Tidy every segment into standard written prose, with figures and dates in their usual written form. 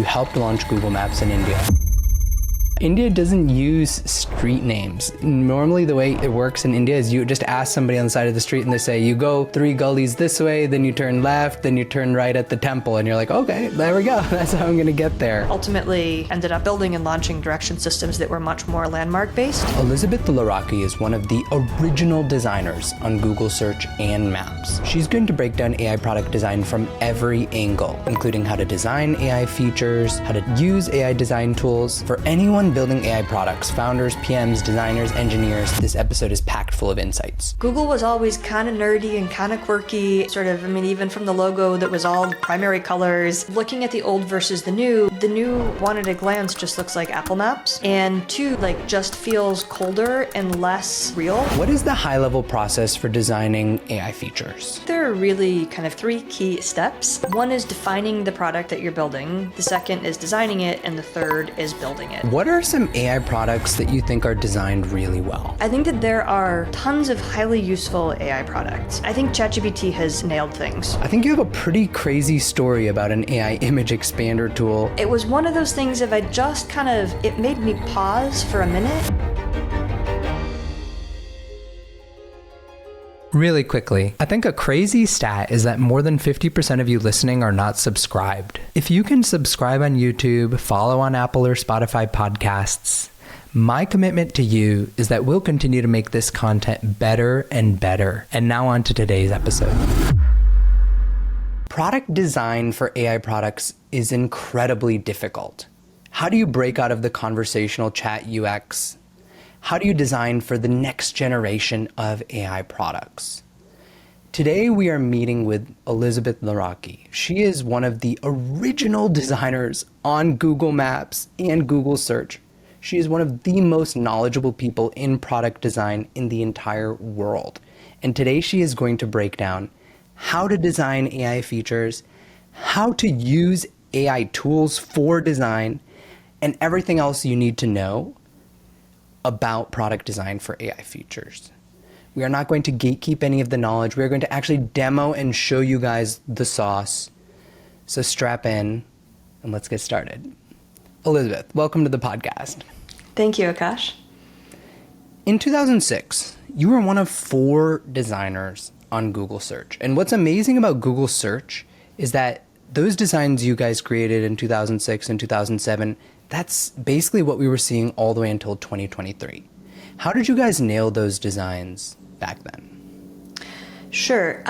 you helped launch Google Maps in India. India doesn't use street names. Normally the way it works in India is you just ask somebody on the side of the street and they say, you go 3 gullies this way, then you turn left, then you turn right at the temple. And you're like, okay, there we go. That's how I'm gonna get there. Ultimately ended up building and launching direction systems that were much more landmark based. Elizabeth Laraki is one of the original designers on Google Search and Maps. She's going to break down AI product design from every angle, including how to design AI features, how to use AI design tools. For anyone building AI products, founders, PMs, designers, engineers, this episode is packed full of insights. Google was always kind of nerdy and kind of quirky, even from the logo that was all primary colors. Looking at the old versus the new one at a glance just looks like Apple Maps, and 2, just feels colder and less real. What is the high-level process for designing AI features? There are really kind of 3 key steps. 1 is defining the product that you're building, the 2nd is designing it, and the 3rd is building it. What are some AI products that you think are designed really well? I think that there are tons of highly useful AI products. I think ChatGPT has nailed things. I think you have a pretty crazy story about an AI image expander tool. It was one of those things if I just it made me pause for a minute. Really quickly, I think a crazy stat is that more than 50% of you listening are not subscribed. If you can subscribe on YouTube, follow on Apple or Spotify podcasts, my commitment to you is that we'll continue to make this content better and better. And now on to today's episode. Product design for AI products is incredibly difficult. How do you break out of the conversational chat UX? How do you design for the next generation of AI products? Today we are meeting with Elizabeth Laraki. She is one of the original designers on Google Maps and Google Search. She is one of the most knowledgeable people in product design in the entire world. And today she is going to break down how to design AI features, how to use AI tools for design, and everything else you need to know about product design for AI features. We are not going to gatekeep any of the knowledge. We are going to actually demo and show you guys the sauce. So strap in and let's get started. Elizabeth, welcome to the podcast. Thank you, Aakash. In 2006, you were one of 4 designers on Google Search. And what's amazing about Google Search is that those designs you guys created in 2006 and 2007, that's basically what we were seeing all the way until 2023. How did you guys nail those designs back then? Sure.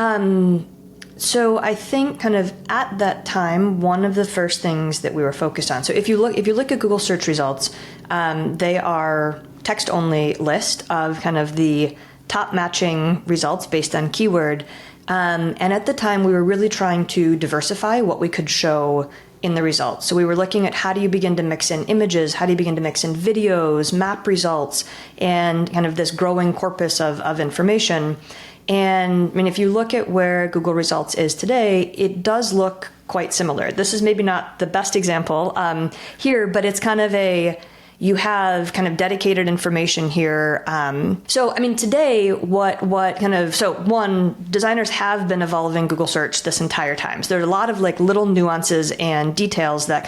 So I think at that time, one of the first things that we were focused on. So if you look at Google search results, they are text-only list of the top matching results based on keyword. And at the time, we were really trying to diversify what we could show in the results. So we were looking at how do you begin to mix in images, how do you begin to mix in videos, map results, and this growing corpus of information. And if you look at where Google Results is today, it does look quite similar. This is maybe not the best example here, but it's you have dedicated information here. Today, designers have been evolving Google Search this entire time. So there are a lot of little nuances and details that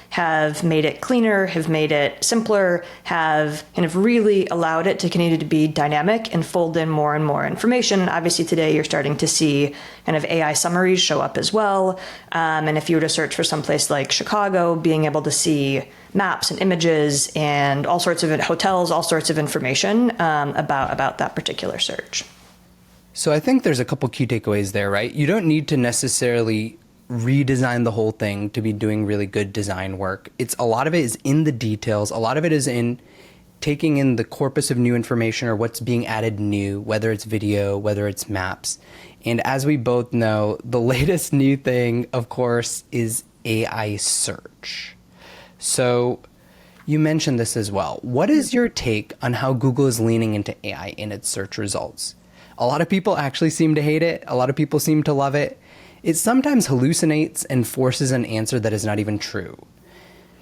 have made it cleaner, have made it simpler, have really allowed it to continue to be dynamic and fold in more and more information. Obviously today you're starting to see AI summaries show up as well. And if you were to search for someplace like Chicago, being able to see maps and images and all sorts of hotels, all sorts of information about that particular search. So I think there's a couple key takeaways there, right? You don't need to necessarily redesign the whole thing to be doing really good design work. A lot of it is in the details. A lot of it is in taking in the corpus of new information or what's being added new, whether it's video, whether it's maps. And as we both know, the latest new thing, of course, is AI search. So you mentioned this as well. What is your take on how Google is leaning into AI in its search results? A lot of people actually seem to hate it. A lot of people seem to love it. It sometimes hallucinates and forces an answer that is not even true.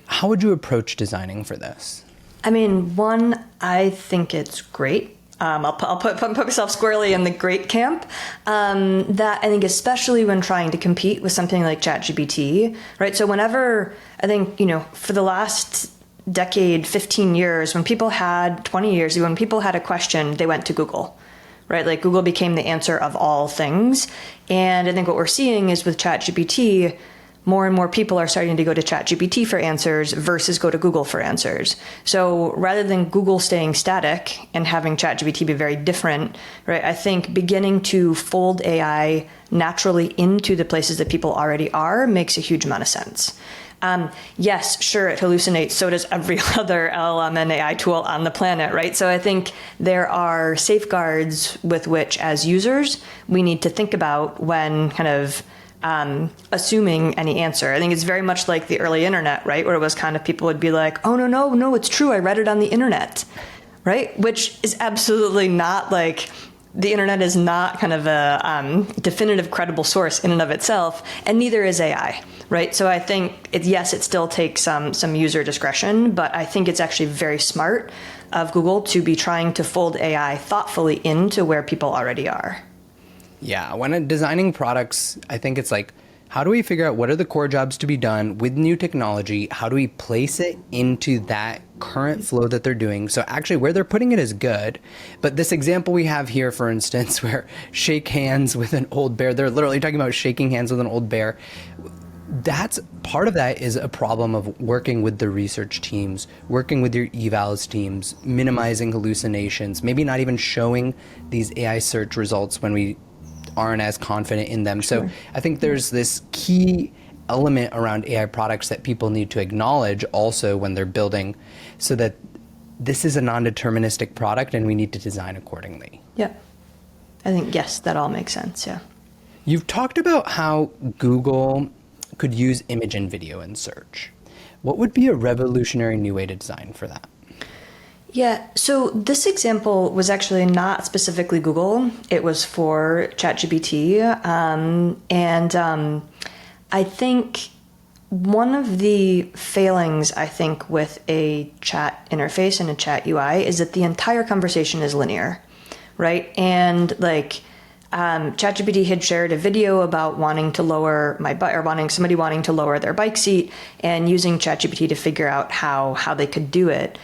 How would you approach designing for this? One, I think it's great. I'll put myself squarely in the great camp. That I think, especially when trying to compete with something like ChatGPT, right? So whenever I think, for the last decade, 15 years, 20 years ago, when people had a question, they went to Google, right? Like Google became the answer of all things. And I think what we're seeing is with ChatGPT, more and more people are starting to go to ChatGPT for answers versus go to Google for answers. So rather than Google staying static and having ChatGPT be very different, right? I think beginning to fold AI naturally into the places that people already are makes a huge amount of sense. Yes, sure, it hallucinates. So does every other LLM and AI tool on the planet, right? So I think there are safeguards with which, as users, we need to think about when kind of assuming any answer. I think it's very much like the early internet, right? Where it was kind of people would be like, oh, no, it's true. I read it on the internet, right? Which is absolutely not like, the internet is not kind of a definitive, credible source in and of itself, and neither is AI, right? So I think, yes, it still takes some user discretion, but I think it's actually very smart of Google to be trying to fold AI thoughtfully into where people already are. Yeah, when designing products, I think it's like, how do we figure out what are the core jobs to be done with new technology? How do we place it into that current flow that they're doing? So actually where they're putting it is good. But this example we have here, for instance, where shake hands with an old bear, they're literally talking about shaking hands with an old bear. That's part of that is a problem of working with the research teams, working with your evals teams, minimizing hallucinations, maybe not even showing these AI search results when we aren't as confident in them. Sure. So I think there's this key element around AI products that people need to acknowledge also when they're building, so that this is a non-deterministic product and we need to design accordingly. Yeah. I think, yes, that all makes sense. Yeah. You've talked about how Google could use image and video in search. What would be a revolutionary new way to design for that? Yeah, so this example was actually not specifically Google. It was for ChatGPT. I think one of the failings, I think, with a chat interface and a chat UI is that the entire conversation is linear, right? And ChatGPT had shared a video about wanting to lower somebody wanting to lower their bike seat and using ChatGPT to figure out how they could do it.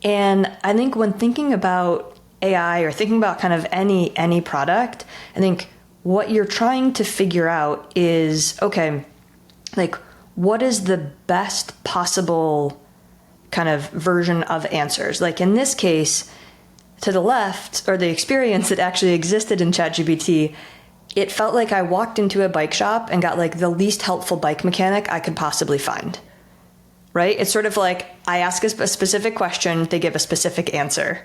And I think when thinking about AI or thinking about kind of any product, I think what you're trying to figure out is, okay, like what is the best possible kind of version of answers? Like in this case, to the left, or the experience that actually existed in ChatGPT, it felt like I walked into a bike shop and got like the least helpful bike mechanic I could possibly find. Right? It's sort of like I ask a specific question, they give a specific answer,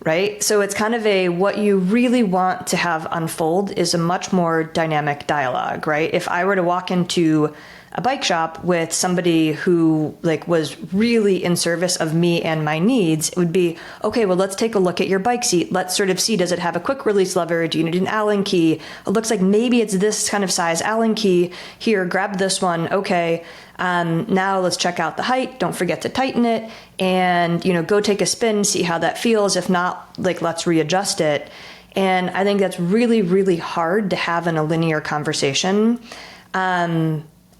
right? So it's kind of what you really want to have unfold is a much more dynamic dialogue, right? If I were to walk into a bike shop with somebody who was really in service of me and my needs, it would be, okay, well, let's take a look at your bike seat. Let's sort of see, does it have a quick release lever? Do you need an Allen key? It looks like maybe it's this kind of size Allen key. Here, grab this one. Okay. Now let's check out the height. Don't forget to tighten it and, go take a spin, see how that feels. If not, let's readjust it. And I think that's really, really hard to have in a linear conversation.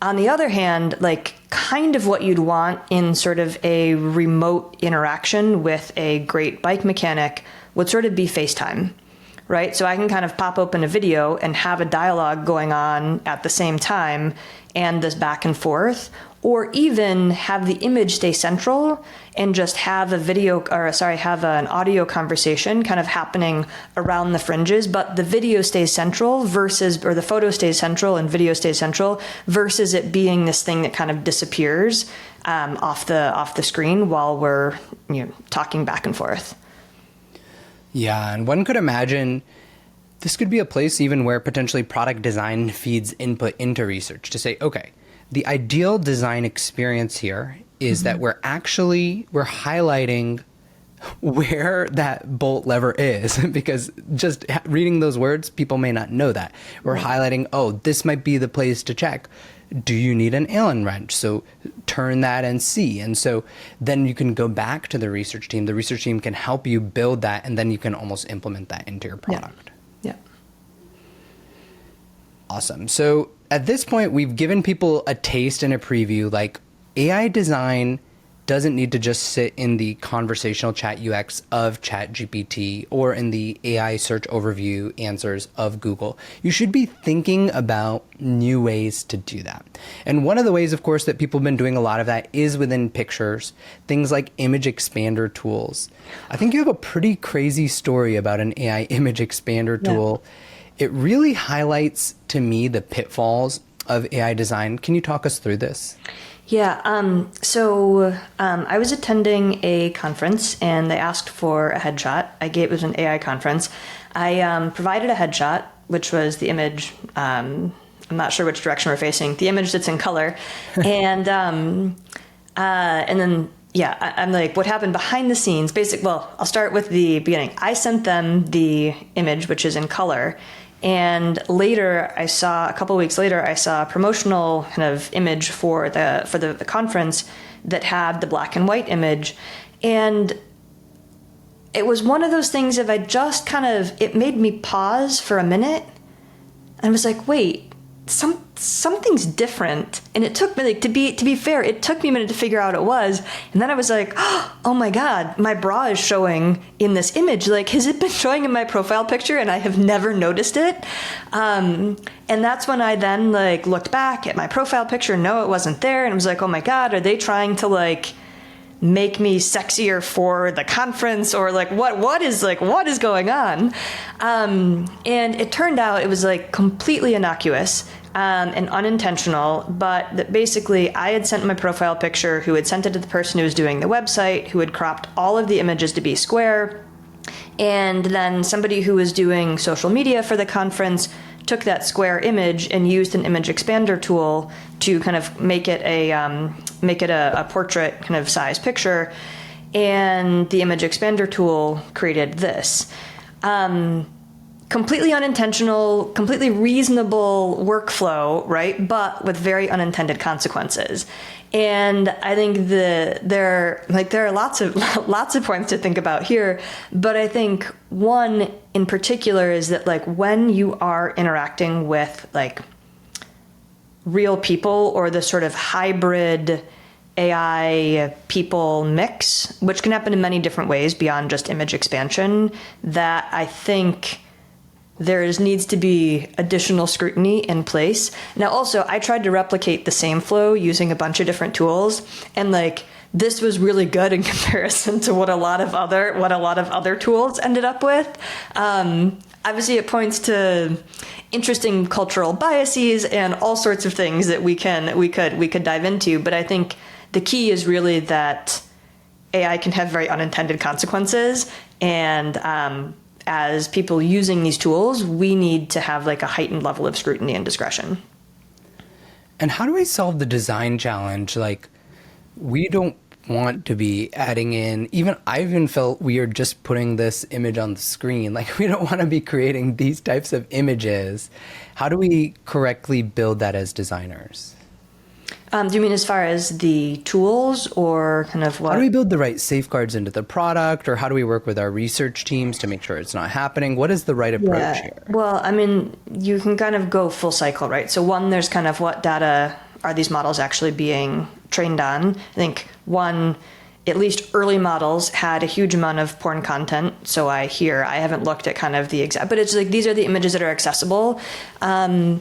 On the other hand, kind of what you'd want in sort of a remote interaction with a great bike mechanic would sort of be FaceTime, right? So I can kind of pop open a video and have a dialogue going on at the same time and this back and forth, or even have the image stay central and just have have an audio conversation kind of happening around the fringes, but the video stays central or the photo stays central and video stays central versus it being this thing that kind of disappears off the screen while we're talking back and forth. Yeah, and one could imagine this could be a place even where potentially product design feeds input into research to say, okay, the ideal design experience here is that we're highlighting where that bolt lever is, because just reading those words, people may not know that. We're highlighting, oh, this might be the place to check. do you need an Allen wrench? So turn that and see. And so then you can go back to the research team. The research team can help you build that, and then you can almost implement that into your product. Yeah. Awesome. So at this point, we've given people a taste and a preview. Like, AI design doesn't need to just sit in the conversational chat UX of ChatGPT or in the AI search overview answers of Google. You should be thinking about new ways to do that. And one of the ways, of course, that people have been doing a lot of that is within pictures, things like image expander tools. I think you have a pretty crazy story about an AI image expander tool. It really highlights to me the pitfalls of AI design. Can you talk us through this? Yeah. I was attending a conference and they asked for a headshot. It was an AI conference. I provided a headshot, which was the image. I'm not sure which direction we're facing. The image that's in color, and then I'm like, what happened behind the scenes? Well, I'll start with the beginning. I sent them the image, which is in color. And later, a couple of weeks later, I saw a promotional kind of image for the conference that had the black and white image. And it was one of those things of it made me pause for a minute. And I was like, wait, something's different. And it took me, like, to be fair, it took me a minute to figure out what it was. And then I was like, oh my God, my bra is showing in this image. Like, has it been showing in my profile picture and I have never noticed it? And that's when I then looked back at my profile picture. No, it wasn't there. And I was like, oh my God, are they trying to make me sexier for the conference, or what is going on? And it turned out it was completely innocuous and unintentional, but that basically I had sent my profile picture, who had sent it to the person who was doing the website, who had cropped all of the images to be square. And then somebody who was doing social media for the conference took that square image and used an image expander tool to kind of make it a portrait kind of size picture. And the image expander tool created this. Completely unintentional, completely reasonable workflow, right? But with very unintended consequences. And I think there are lots of points to think about here, but I think one in particular is that when you are interacting with real people, or the sort of hybrid AI people mix, which can happen in many different ways beyond just image expansion, that I think needs to be additional scrutiny in place. Now, also, I tried to replicate the same flow using a bunch of different tools, and this was really good in comparison to what a lot of other tools ended up with. Obviously, it points to interesting cultural biases and all sorts of things that we could dive into. But I think the key is really that AI can have very unintended consequences, and as people using these tools, we need to have a heightened level of scrutiny and discretion. And how do we solve the design challenge? We don't want to be adding in, I even felt weird just putting this image on the screen. We don't want to be creating these types of images. How do we correctly build that as designers? Do you mean as far as the tools, or kind of what? How do we build the right safeguards into the product, or how do we work with our research teams to make sure it's not happening? What is the right approach here? Well, I mean, you can kind of go full cycle, right? So one, there's kind of what data are these models actually being trained on? I think one, at least early models had a huge amount of porn content. So I haven't looked at kind of the exact, but it's these are the images that are accessible. And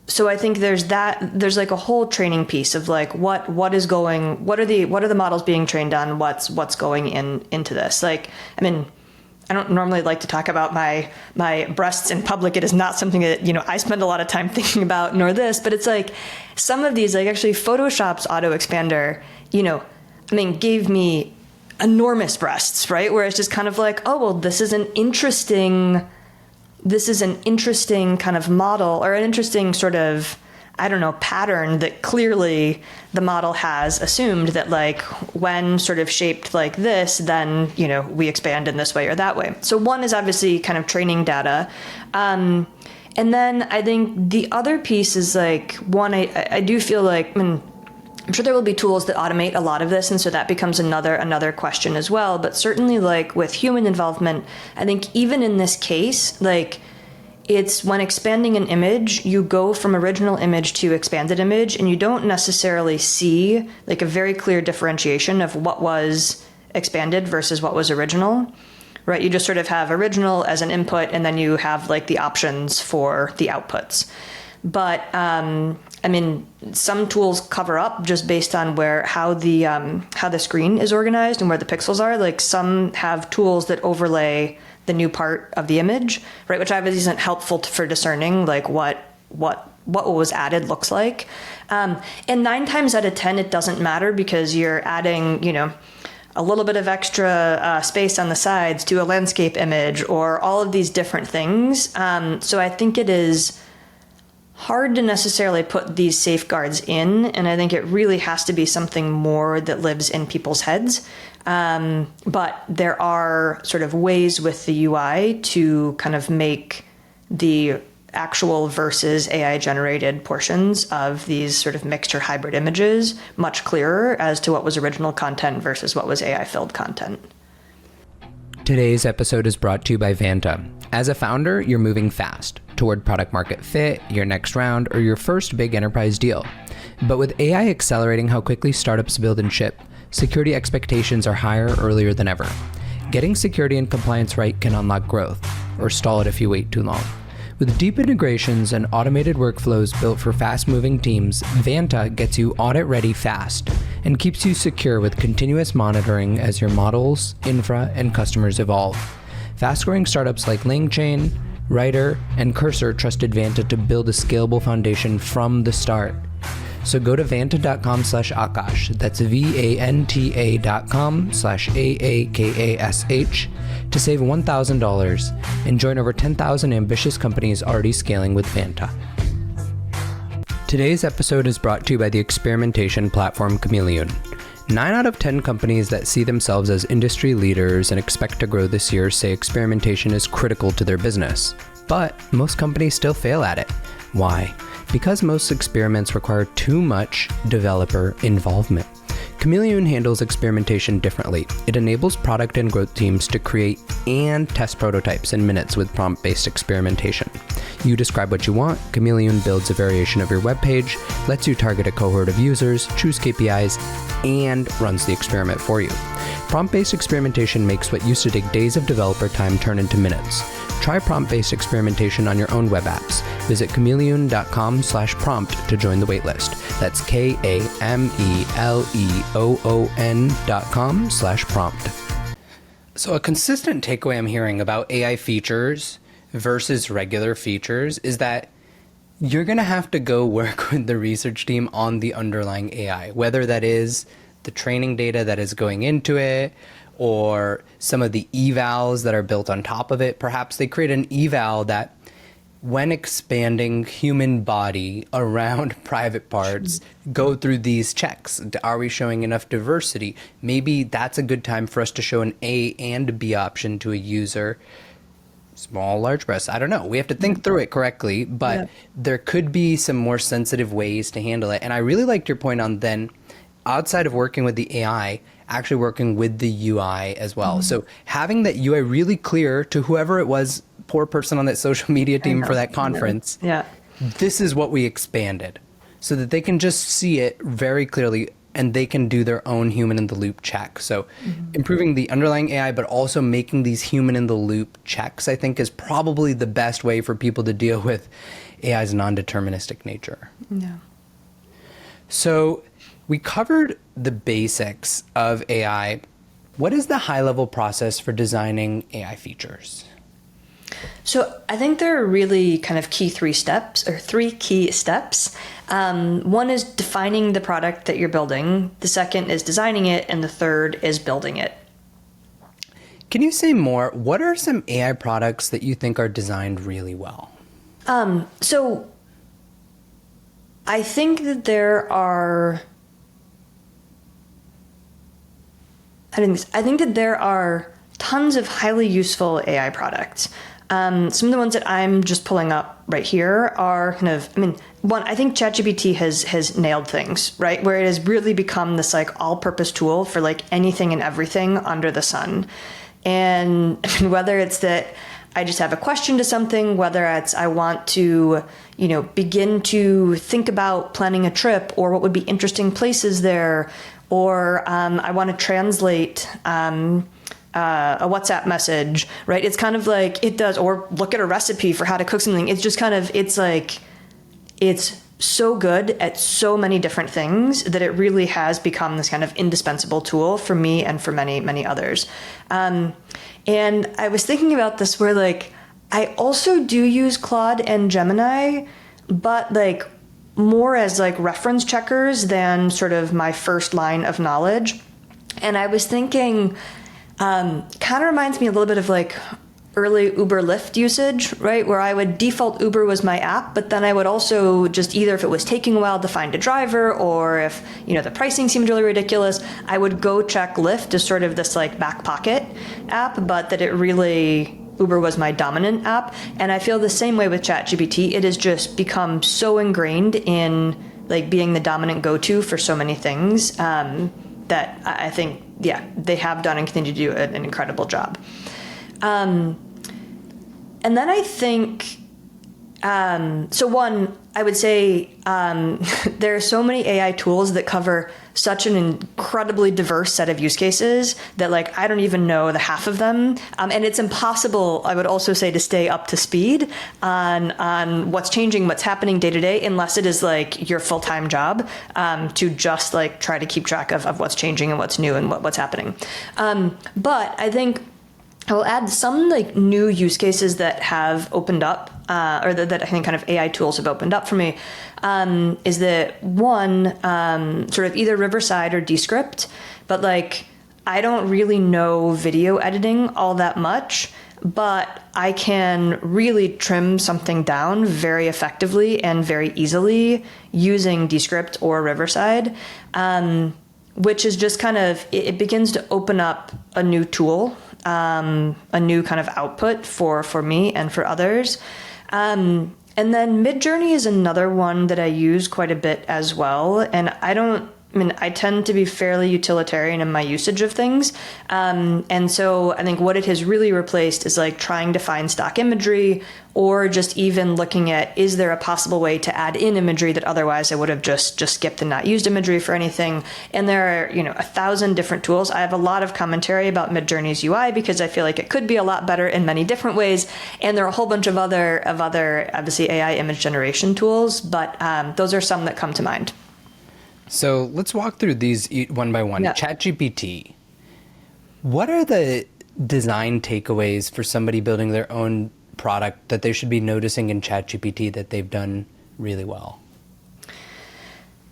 so I think there's a whole training piece of what are the models being trained on? What's going into this? I mean, I don't normally like to talk about my breasts in public. It is not something that, I spend a lot of time thinking about, nor this, but it's some of these, actually Photoshop's auto expander, gave me enormous breasts, right? Where it's just kind of oh, well, this is an interesting kind of model, or an interesting sort of, pattern that clearly the model has assumed that when sort of shaped like this, then, we expand in this way or that way. So one is obviously kind of training data. And And then I think the other piece is like, one, I do feel like, I'm sure there will be tools that automate a lot of this, and so that becomes another question as well. But certainly, like with human involvement, I think even in this case, like it's when expanding an image, you go from original image to expanded image, and you don't necessarily see like a very clear differentiation of what was expanded versus what was original, right? You just sort of have original as an input, and then you have like the options for the outputs. But I mean, some tools cover up just based on how the screen is organized and where the pixels are. Like some have tools that overlay the new part of the image, right? Which obviously isn't helpful for discerning like what was added looks like. And 9 times out of 10, it doesn't matter because you're adding, a little bit of extra space on the sides to a landscape image or all of these different things. So I think it is hard to necessarily put these safeguards in, and I think it really has to be something more that lives in people's heads. But there are sort of ways with the UI to kind of make the actual versus AI generated portions of these sort of mixed or hybrid images much clearer as to what was original content versus what was AI filled content. Today's episode is brought to you by Vanta. As a founder, you're moving fast toward product market fit, your next round, or your first big enterprise deal. But with AI accelerating how quickly startups build and ship, security expectations are higher earlier than ever. Getting security and compliance right can unlock growth, or stall it if you wait too long. With deep integrations and automated workflows built for fast-moving teams, Vanta gets you audit-ready fast and keeps you secure with continuous monitoring as your models, infra, and customers evolve. Fast-growing startups like LangChain, Writer, and Cursor trusted Vanta to build a scalable foundation from the start. So go to vanta.com/Aakash, that's vanta.com/AAKASH, to save $1,000 and join over 10,000 ambitious companies already scaling with Vanta. Today's episode is brought to you by the experimentation platform Chameleon. 9 out of 10 companies that see themselves as industry leaders and expect to grow this year say experimentation is critical to their business. But most companies still fail at it. Why? Because most experiments require too much developer involvement. Chameleon handles experimentation differently. It enables product and growth teams to create and test prototypes in minutes with prompt-based experimentation. You describe what you want, Chameleon builds a variation of your web page, lets you target a cohort of users, choose KPIs, and runs the experiment for you. Prompt-based experimentation makes what used to take days of developer time turn into minutes. Try prompt-based experimentation on your own web apps. Visit chameleon.com/prompt to join the waitlist. That's KAMELEOON.com/prompt. So a consistent takeaway I'm hearing about AI features versus regular features is that you're going to have to go work with the research team on the underlying AI, whether that is the training data that is going into it, or some of the evals that are built on top of it. Perhaps they create an eval that, when expanding human body around private parts, go through these checks. Are we showing enough diversity? Maybe that's a good time for us to show an A and B option to a user. Small, large breasts, I don't know. We have to think through it correctly, but there could be some more sensitive ways to handle it. And I really liked your point on then, outside of working with the AI, actually working with the UI as well. So having that UI really clear to whoever it was, poor person on that social media team for that conference, this is what we expanded, so that they can just see it very clearly and they can do their own human in the loop check. So improving the underlying AI, but also making these human in the loop checks, I think is probably the best way for people to deal with AI's non-deterministic nature. Yeah. So we covered the basics of AI. What is the high-level process for designing AI features? So I think there are really kind of three key steps. One is defining the product that you're building. The second is designing it. And the third is building it. Can you say more? What are some AI products that you think are designed really well? So I think that there are... I think that there are tons of highly useful AI products. Some of the ones that I'm just pulling up right here are kind of, one, I think ChatGPT has nailed things, right? Where it has really become this like all-purpose tool for like anything and everything under the sun. And whether it's that I just have a question to something, whether it's I want to, begin to think about planning a trip or what would be interesting places there, or I want to translate a WhatsApp message, right? It's kind of like it does, or look at a recipe for how to cook something. It's just kind of, it's so good at so many different things that it really has become this kind of indispensable tool for me and for many, many others. And I was thinking about this where like, I also do use Claude and Gemini, but like more as like reference checkers than sort of my first line of knowledge. And I was thinking, kind of reminds me a little bit of like early Uber Lyft usage, right? Where I would default Uber was my app, but then I would also just either if it was taking a while to find a driver or if, the pricing seemed really ridiculous, I would go check Lyft as sort of this like back pocket app, but that Uber was my dominant app. And I feel the same way with ChatGPT. It has just become so ingrained in like being the dominant go-to for so many things that I think, they have done and continue to do an incredible job. And then I think, so one, I would say there are so many AI tools that cover such an incredibly diverse set of use cases that like I don't even know the half of them. And it's impossible, I would also say, to stay up to speed on what's changing, what's happening day to day, unless it is like your full-time job to just like try to keep track of what's changing and what's new and what's happening. But I think I will add some like new use cases that have opened up, or that I think kind of AI tools have opened up for me, is that one, sort of either Riverside or Descript, but like I don't really know video editing all that much, but I can really trim something down very effectively and very easily using Descript or Riverside, which is just kind of, it begins to open up a new tool, a new kind of output for me and for others. And then Midjourney is another one that I use quite a bit as well. And I tend to be fairly utilitarian in my usage of things. And so I think what it has really replaced is like trying to find stock imagery or just even looking at, is there a possible way to add in imagery that otherwise I would have just skipped and not used imagery for anything. And there are, 1,000 different tools. I have a lot of commentary about Midjourney's UI because I feel like it could be a lot better in many different ways. And there are a whole bunch of other obviously AI image generation tools, but those are some that come to mind. So let's walk through these one by one. Yeah. ChatGPT. What are the design takeaways for somebody building their own product that they should be noticing in ChatGPT that they've done really well?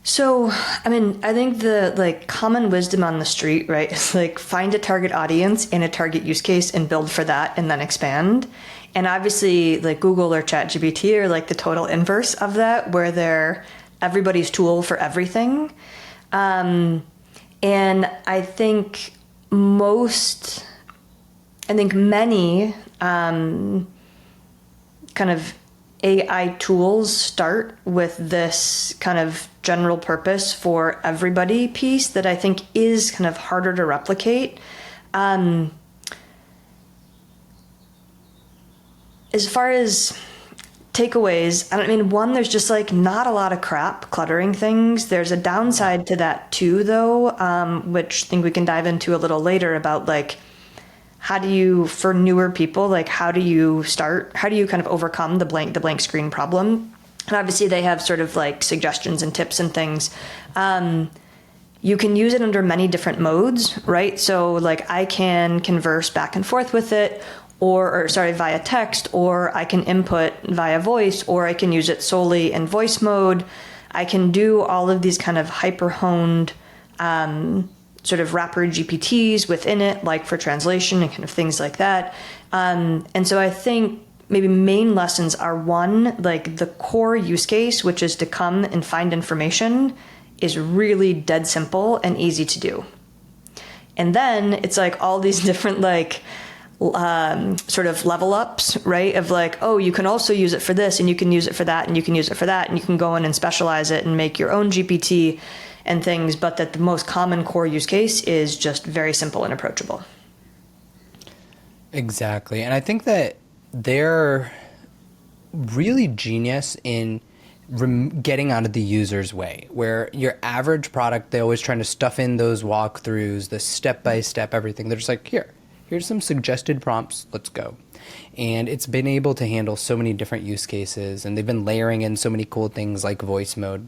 So, I think the like common wisdom on the street, right, is like find a target audience and a target use case and build for that and then expand. And obviously like Google or ChatGPT are like the total inverse of that, where they're everybody's tool for everything. And I think many kind of AI tools start with this kind of general purpose for everybody piece that I think is kind of harder to replicate. As far as takeaways, one, there's just like not a lot of crap cluttering things. There's a downside to that too, though, which I think we can dive into a little later about like, how do you, for newer people, like how do you kind of overcome the blank screen problem? And obviously they have sort of like suggestions and tips and things. You can use it under many different modes, right? So like I can converse back and forth with it, via text, or I can input via voice, or I can use it solely in voice mode. I can do all of these kind of hyper-honed sort of wrapper GPTs within it, like for translation and kind of things like that. And so I think maybe main lessons are, one, like the core use case, which is to come and find information, is really dead simple and easy to do. And then it's like all these different like sort of level ups, right? Of like, oh, you can also use it for this, and you can use it for that, and you can use it for that, and you can go in and specialize it and make your own GPT and things, but that the most common core use case is just very simple and approachable. Exactly. And I think that they're really genius in getting out of the user's way, where your average product, they're always trying to stuff in those walkthroughs, the step-by-step everything. They're just like, here's some suggested prompts, let's go. And it's been able to handle so many different use cases, and they've been layering in so many cool things like voice mode.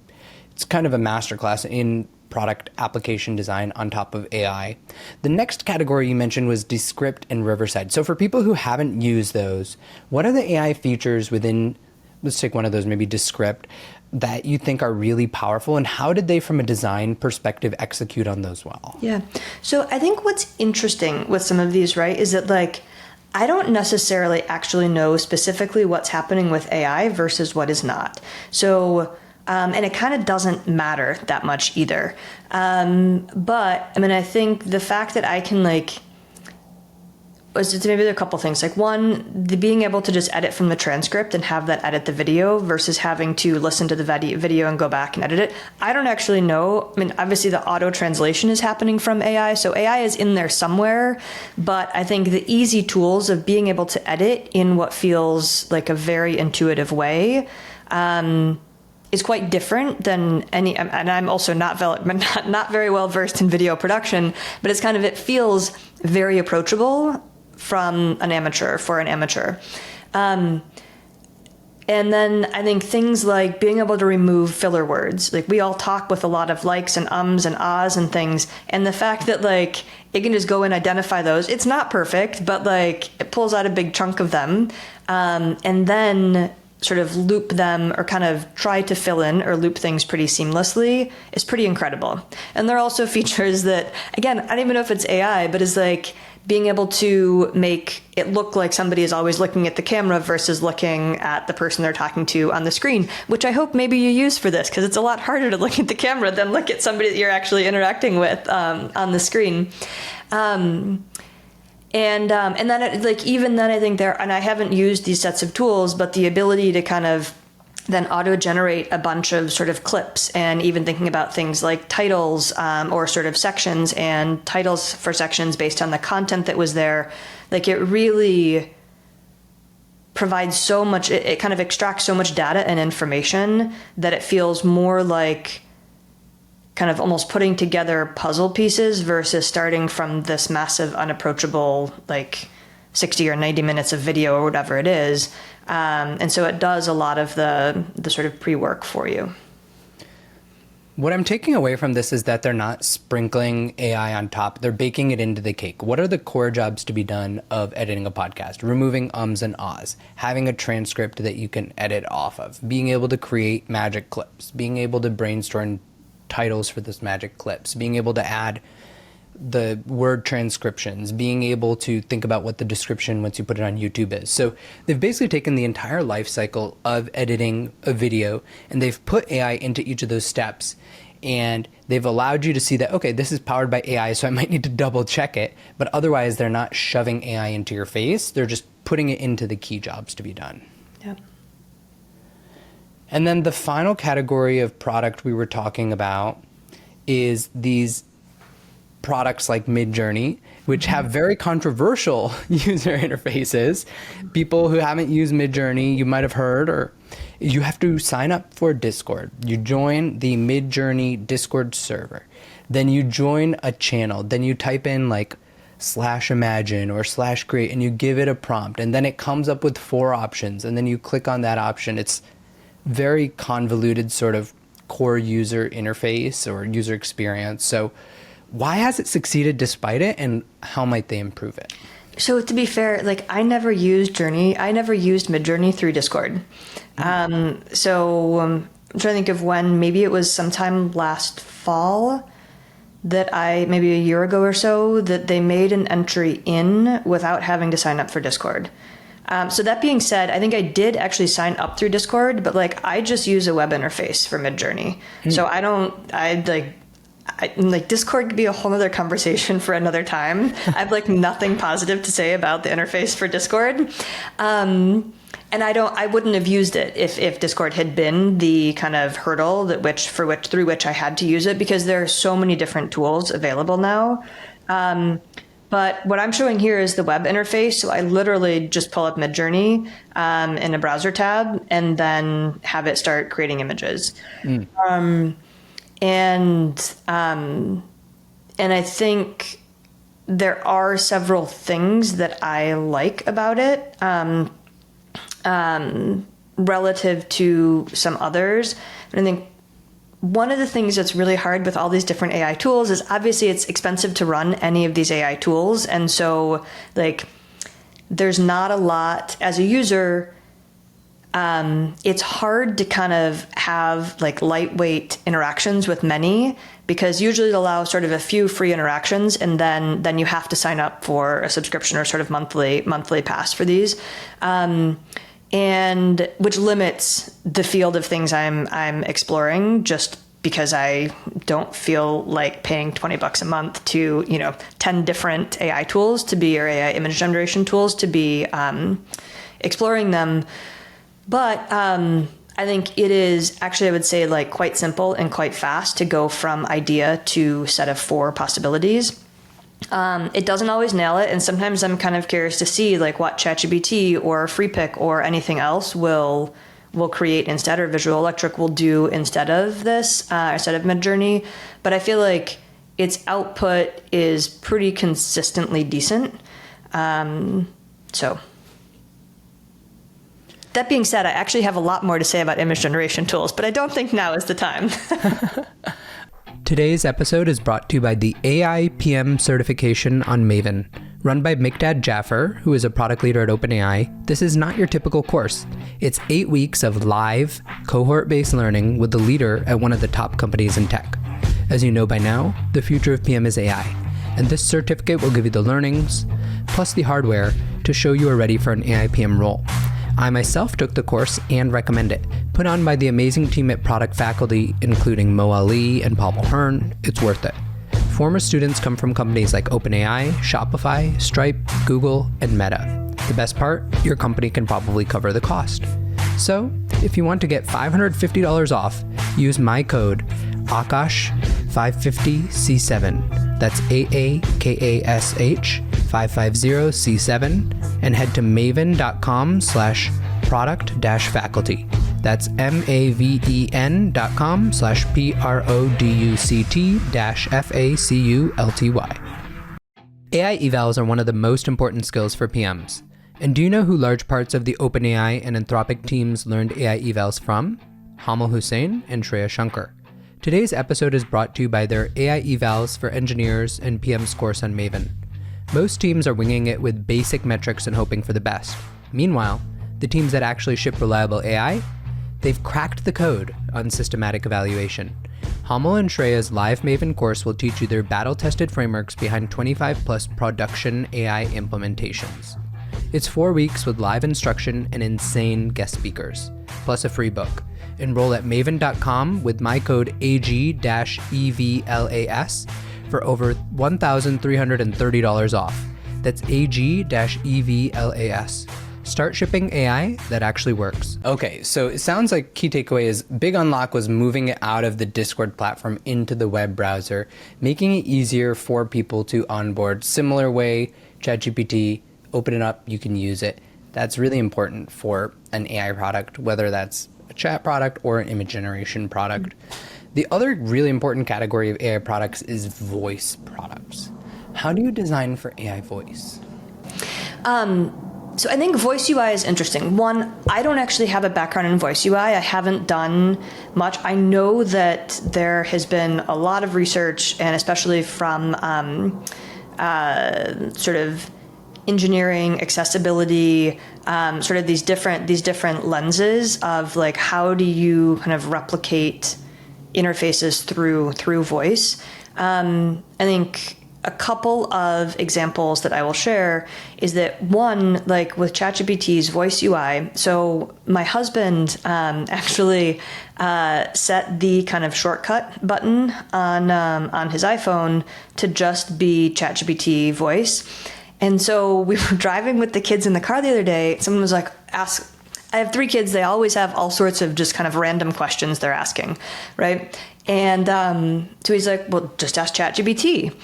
It's kind of a masterclass in product application design on top of AI. The next category you mentioned was Descript and Riverside. So for people who haven't used those, what are the AI features within, let's take one of those, maybe Descript, that you think are really powerful, and how did they, from a design perspective, execute on those well? Yeah. So I think what's interesting with some of these, right, is that like, I don't necessarily actually know specifically what's happening with AI versus what is not. So, and it kind of doesn't matter that much either. But I mean, I think the fact that I can like, maybe there are a couple things. Like one, the being able to just edit from the transcript and have that edit the video versus having to listen to the video and go back and edit it. I don't actually know. I mean, obviously the auto translation is happening from AI, so AI is in there somewhere. But I think the easy tools of being able to edit in what feels like a very intuitive way, is quite different than any, and I'm also not very well versed in video production, but it's kind of, it feels very approachable from an amateur, for an amateur. And then I think things like being able to remove filler words. Like we all talk with a lot of likes and ums and ahs and things. And the fact that like it can just go and identify those, it's not perfect, but like it pulls out a big chunk of them. And then sort of loop them or kind of try to fill in or loop things pretty seamlessly is pretty incredible. And there are also features that, again, I don't even know if it's AI, but is like being able to make it look like somebody is always looking at the camera versus looking at the person they're talking to on the screen, which I hope maybe you use for this, because it's a lot harder to look at the camera than look at somebody that you're actually interacting with on the screen. And then like even then I think and I haven't used these sets of tools, but the ability to kind of then auto-generate a bunch of sort of clips, and even thinking about things like titles or sort of sections and titles for sections based on the content that was there. Like it really provides so much, it kind of extracts so much data and information that it feels more like kind of almost putting together puzzle pieces versus starting from this massive unapproachable like 60 or 90 minutes of video or whatever it is. And so it does a lot of the sort of pre-work for you. What I'm taking away from this is that they're not sprinkling AI on top. They're baking it into the cake. What are the core jobs to be done of editing a podcast? Removing ums and ahs, having a transcript that you can edit off of, being able to create magic clips, being able to brainstorm titles for those magic clips, being able to add the word transcriptions, being able to think about what the description once you put it on YouTube is. So they've basically taken the entire life cycle of editing a video and they've put AI into each of those steps, and they've allowed you to see that, okay, this is powered by AI, so I might need to double check it, but otherwise they're not shoving AI into your face. They're just putting it into the key jobs to be done. Yep. And then the final category of product we were talking about is these products like Midjourney, which have very controversial user interfaces. People who haven't used Midjourney, you might have heard, or you have to sign up for Discord. You join the Midjourney Discord server. Then you join a channel. Then you type in like /imagine or /create and you give it a prompt. And then it comes up with 4 options. And then you click on that option. It's very convoluted sort of core user interface or user experience. So why has it succeeded despite it, and how might they improve it? So to be fair, like I never used Midjourney through Discord. I'm trying to think of when, maybe it was sometime last fall that maybe a year ago or so, that they made an entry in without having to sign up for Discord. So that being said, I think I did actually sign up through Discord, but like I just use a web interface for Midjourney. So like Discord could be a whole other conversation for another time. I have like nothing positive to say about the interface for Discord. And I wouldn't have used it if Discord had been the kind of hurdle through which I had to use it, because there are so many different tools available now. But what I'm showing here is the web interface. So I literally just pull up Midjourney in a browser tab and then have it start creating images. And I think there are several things that I like about it relative to some others. And I think one of the things that's really hard with all these different AI tools is obviously it's expensive to run any of these AI tools. And so like there's not a lot as a user. It's hard to kind of have like lightweight interactions with many, because usually it allows sort of a few free interactions, and then you have to sign up for a subscription or sort of monthly pass for these, and which limits the field of things I'm exploring, just because I don't feel like paying $20 a month to 10 different AI tools to be, or AI image generation tools to be exploring them. But I think it is actually, I would say, like quite simple and quite fast to go from idea to set of 4 possibilities. It doesn't always nail it, and sometimes I'm kind of curious to see like what ChatGPT or FreePic or anything else will create instead, or Visual Electric will do instead of this, instead of Midjourney. But I feel like its output is pretty consistently decent. So. That being said, I actually have a lot more to say about image generation tools, but I don't think now is the time. Today's episode is brought to you by the AI PM certification on Maven. Run by Mikdad Jaffer, who is a product leader at OpenAI, this is not your typical course. It's 8 weeks of live, cohort-based learning with the leader at one of the top companies in tech. As you know by now, the future of PM is AI, and this certificate will give you the learnings, plus the hardware, to show you are ready for an AI PM role. I myself took the course and recommend it. Put on by the amazing team at product faculty, including Mo Ali and Paul Mulhern. It's worth it. Former students come from companies like OpenAI, Shopify, Stripe, Google, and Meta. The best part, your company can probably cover the cost. So, if you want to get $550 off, use my code Aakash550C7. That's AAKASH 550C7, and head to maven.com/product-faculty. That's maven.com/product-faculty. AI evals are one of the most important skills for PMs. And do you know who large parts of the OpenAI and Anthropic teams learned AI evals from? Hamal Hussain and Shreya Shankar. Today's episode is brought to you by their AI evals for engineers and PMs course on Maven. Most teams are winging it with basic metrics and hoping for the best. Meanwhile, the teams that actually ship reliable AI, they've cracked the code on systematic evaluation. Hamal and Shreya's live Maven course will teach you their battle-tested frameworks behind 25+ production AI implementations. It's 4 weeks with live instruction and insane guest speakers, plus a free book. Enroll at maven.com with my code AG-EVLAS for over $1,330 off. That's AG-EVLAS. Start shipping AI that actually works. Okay, so it sounds like key takeaway is big unlock was moving it out of the Discord platform into the web browser, making it easier for people to onboard. Similar way, ChatGPT, open it up, you can use it. That's really important for an AI product, whether that's a chat product or an image generation product. The other really important category of AI products is voice products. How do you design for AI voice? So I think voice UI is interesting. One, I don't actually have a background in voice UI. I haven't done much. I know that there has been a lot of research, and especially from sort of engineering, accessibility, sort of these different lenses of like how do you kind of replicate interfaces through voice. I think a couple of examples that I will share is that one, like with ChatGPT's voice UI, so my husband actually set the kind of shortcut button on his iPhone to just be ChatGPT voice. And so we were driving with the kids in the car the other day. Someone was like, I have 3 kids. They always have all sorts of just kind of random questions they're asking, right? And so he's like, well, just ask ChatGPT.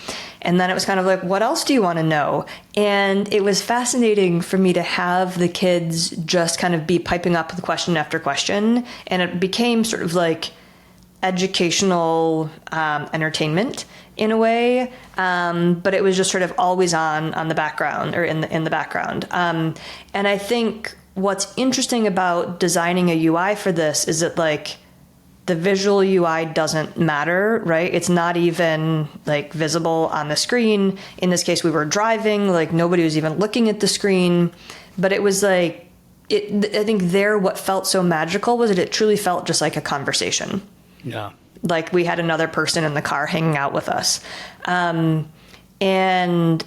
And then it was kind of like, what else do you want to know? And it was fascinating for me to have the kids just kind of be piping up with question after question. And it became sort of like educational entertainment in a way. But it was just sort of always on the background or in the background. And I think what's interesting about designing a UI for this is that like the visual UI doesn't matter, right? It's not even like visible on the screen. In this case, we were driving, like nobody was even looking at the screen, but it was like, I think there, what felt so magical was that it truly felt just like a conversation. Yeah. Like we had another person in the car hanging out with us. And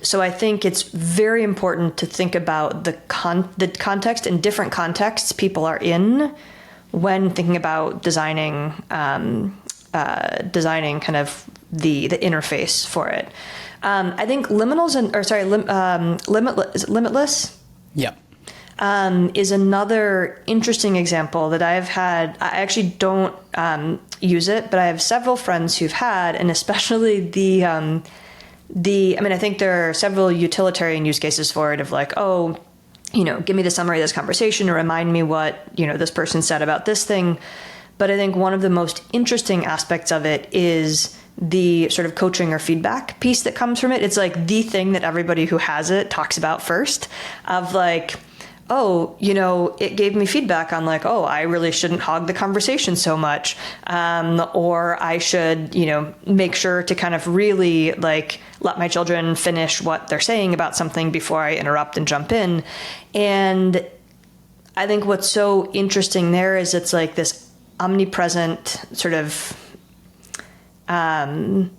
so I think it's very important to think about the context and different contexts people are in when thinking about designing kind of the interface for it. I think limitless. Yep. Is another interesting example that I've had. I actually don't use it, but I have several friends who've had, and especially I think there are several utilitarian use cases for it of like, oh, give me the summary of this conversation or remind me what, this person said about this thing. But I think one of the most interesting aspects of it is the sort of coaching or feedback piece that comes from it. It's like the thing that everybody who has it talks about first of like, oh, it gave me feedback on like, oh, I really shouldn't hog the conversation so much. Or I should, make sure to kind of really like let my children finish what they're saying about something before I interrupt and jump in. And I think what's so interesting there is it's like this omnipresent sort of, the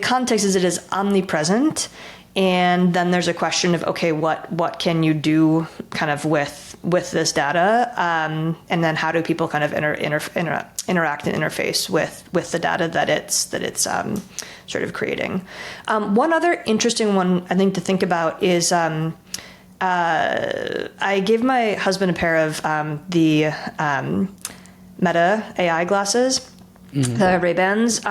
context is it is omnipresent. And then there's a question of, okay, what can you do kind of with this data? And then how do people kind of interact and interface with the data that it's sort of creating? One other interesting one I think to think about is I gave my husband a pair of the Meta AI glasses, the Ray-Bans,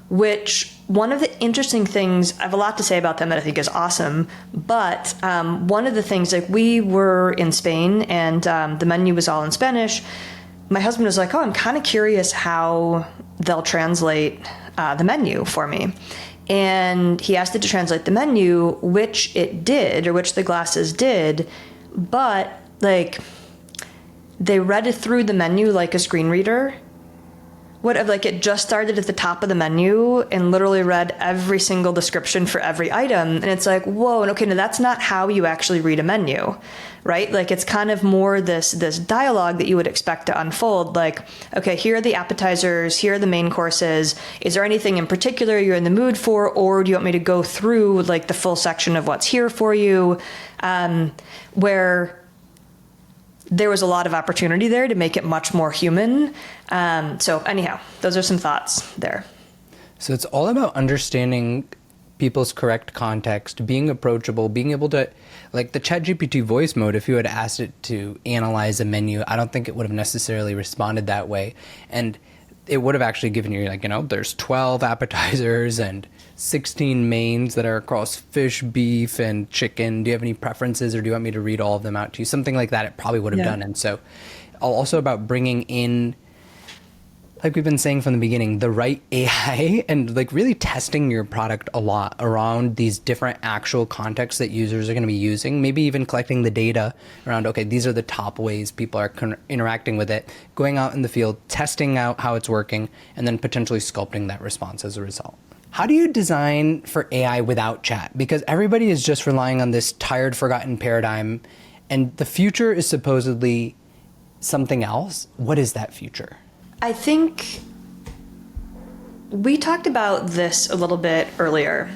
which one of the interesting things, I have a lot to say about them that I think is awesome, but one of the things, like we were in Spain and the menu was all in Spanish. My husband was like, oh, I'm kind of curious how they'll translate the menu for me. And he asked it to translate the menu, which it did, or which the glasses did, but like they read it through the menu like a screen reader. It just started at the top of the menu and literally read every single description for every item. And it's like, whoa, okay, no, that's not how you actually read a menu, right? Like it's kind of more this dialogue that you would expect to unfold. Like, okay, here are the appetizers, here are the main courses. Is there anything in particular you're in the mood for? Or do you want me to go through like the full section of what's here for you? Where there was a lot of opportunity there to make it much more human. So anyhow, those are some thoughts there. So it's all about understanding people's correct context, being approachable, being able to, like the ChatGPT voice mode, if you had asked it to analyze a menu, I don't think it would have necessarily responded that way. And it would have actually given you like, there's 12 appetizers and 16 mains that are across fish, beef, and chicken. Do you have any preferences or do you want me to read all of them out to you? Something like that it probably would have done. And so also about bringing in, like we've been saying from the beginning, the right AI and like really testing your product a lot around these different actual contexts that users are going to be using, maybe even collecting the data around, okay, these are the top ways people are interacting with it, going out in the field, testing out how it's working, and then potentially sculpting that response as a result. How do you design for AI without chat? Because everybody is just relying on this tired, forgotten paradigm, and the future is supposedly something else. What is that future? I think we talked about this a little bit earlier,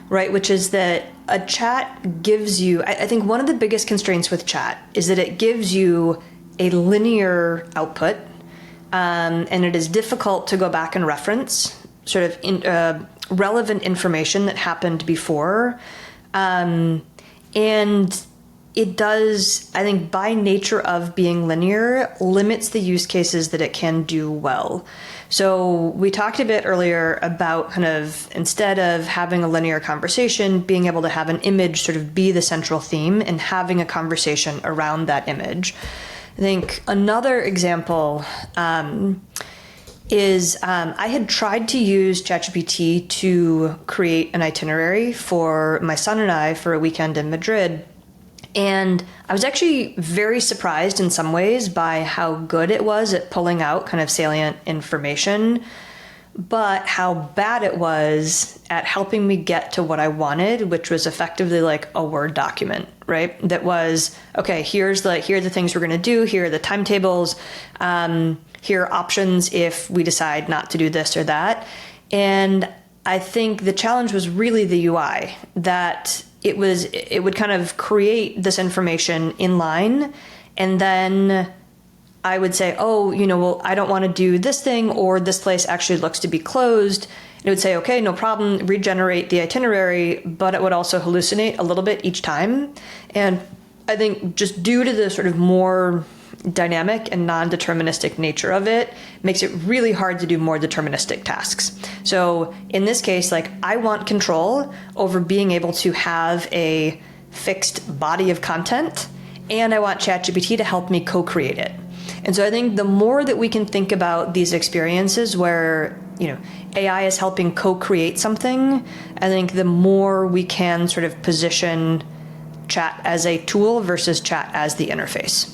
right? Which is that a chat gives you, I think one of the biggest constraints with chat is that it gives you a linear output, and it is difficult to go back and reference sort of relevant information that happened before. And it does, I think, by nature of being linear, limits the use cases that it can do well. So we talked a bit earlier about kind of, instead of having a linear conversation, being able to have an image sort of be the central theme and having a conversation around that image. I think another example is I had tried to use ChatGPT to create an itinerary for my son and I for a weekend in Madrid. And I was actually very surprised in some ways by how good it was at pulling out kind of salient information, but how bad it was at helping me get to what I wanted, which was effectively like a Word document, right? That was, okay, here are the things we're going to do. Here are the timetables. Here are options if we decide not to do this or that. And I think the challenge was really the UI, that it would kind of create this information in line, and then I would say, oh, well, I don't want to do this thing, or this place actually looks to be closed. And it would say, okay, no problem, regenerate the itinerary, but it would also hallucinate a little bit each time. And I think just due to the sort of more dynamic and non-deterministic nature of it, makes it really hard to do more deterministic tasks. So in this case, like, I want control over being able to have a fixed body of content, and I want ChatGPT to help me co-create it. And so I think the more that we can think about these experiences where, AI is helping co-create something, I think the more we can sort of position chat as a tool versus chat as the interface.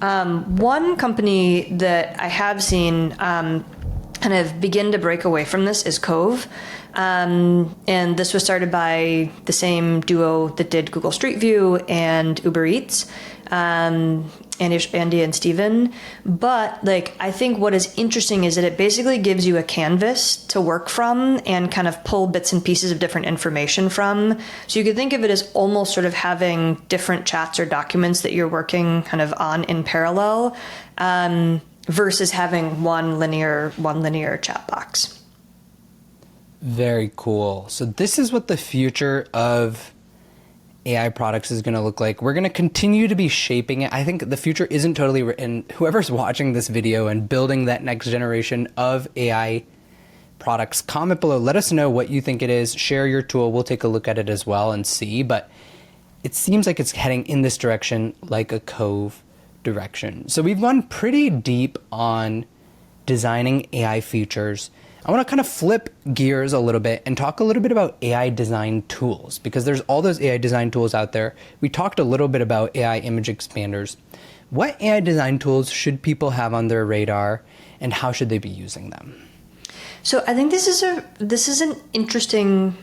One company that I have seen kind of begin to break away from this is Cove. And this was started by the same duo that did Google Street View and Uber Eats, Andy and Steven. But I think what is interesting is that it basically gives you a canvas to work from and kind of pull bits and pieces of different information from. So you could think of it as almost sort of having different chats or documents that you're working kind of on in parallel, versus having one linear chat box. Very cool. So this is what the future of AI products is going to look like. We're going to continue to be shaping it. I think the future isn't totally written. Whoever's watching this video and building that next generation of AI products, comment below. Let us know what you think it is. Share your tool. We'll take a look at it as well and see. But it seems like it's heading in this direction, like a Cove direction. So we've gone pretty deep on designing AI features. I want to kind of flip gears a little bit and talk a little bit about AI design tools, because there's all those AI design tools out there. We talked a little bit about AI image expanders. What AI design tools should people have on their radar, and how should they be using them? So I think this is an interesting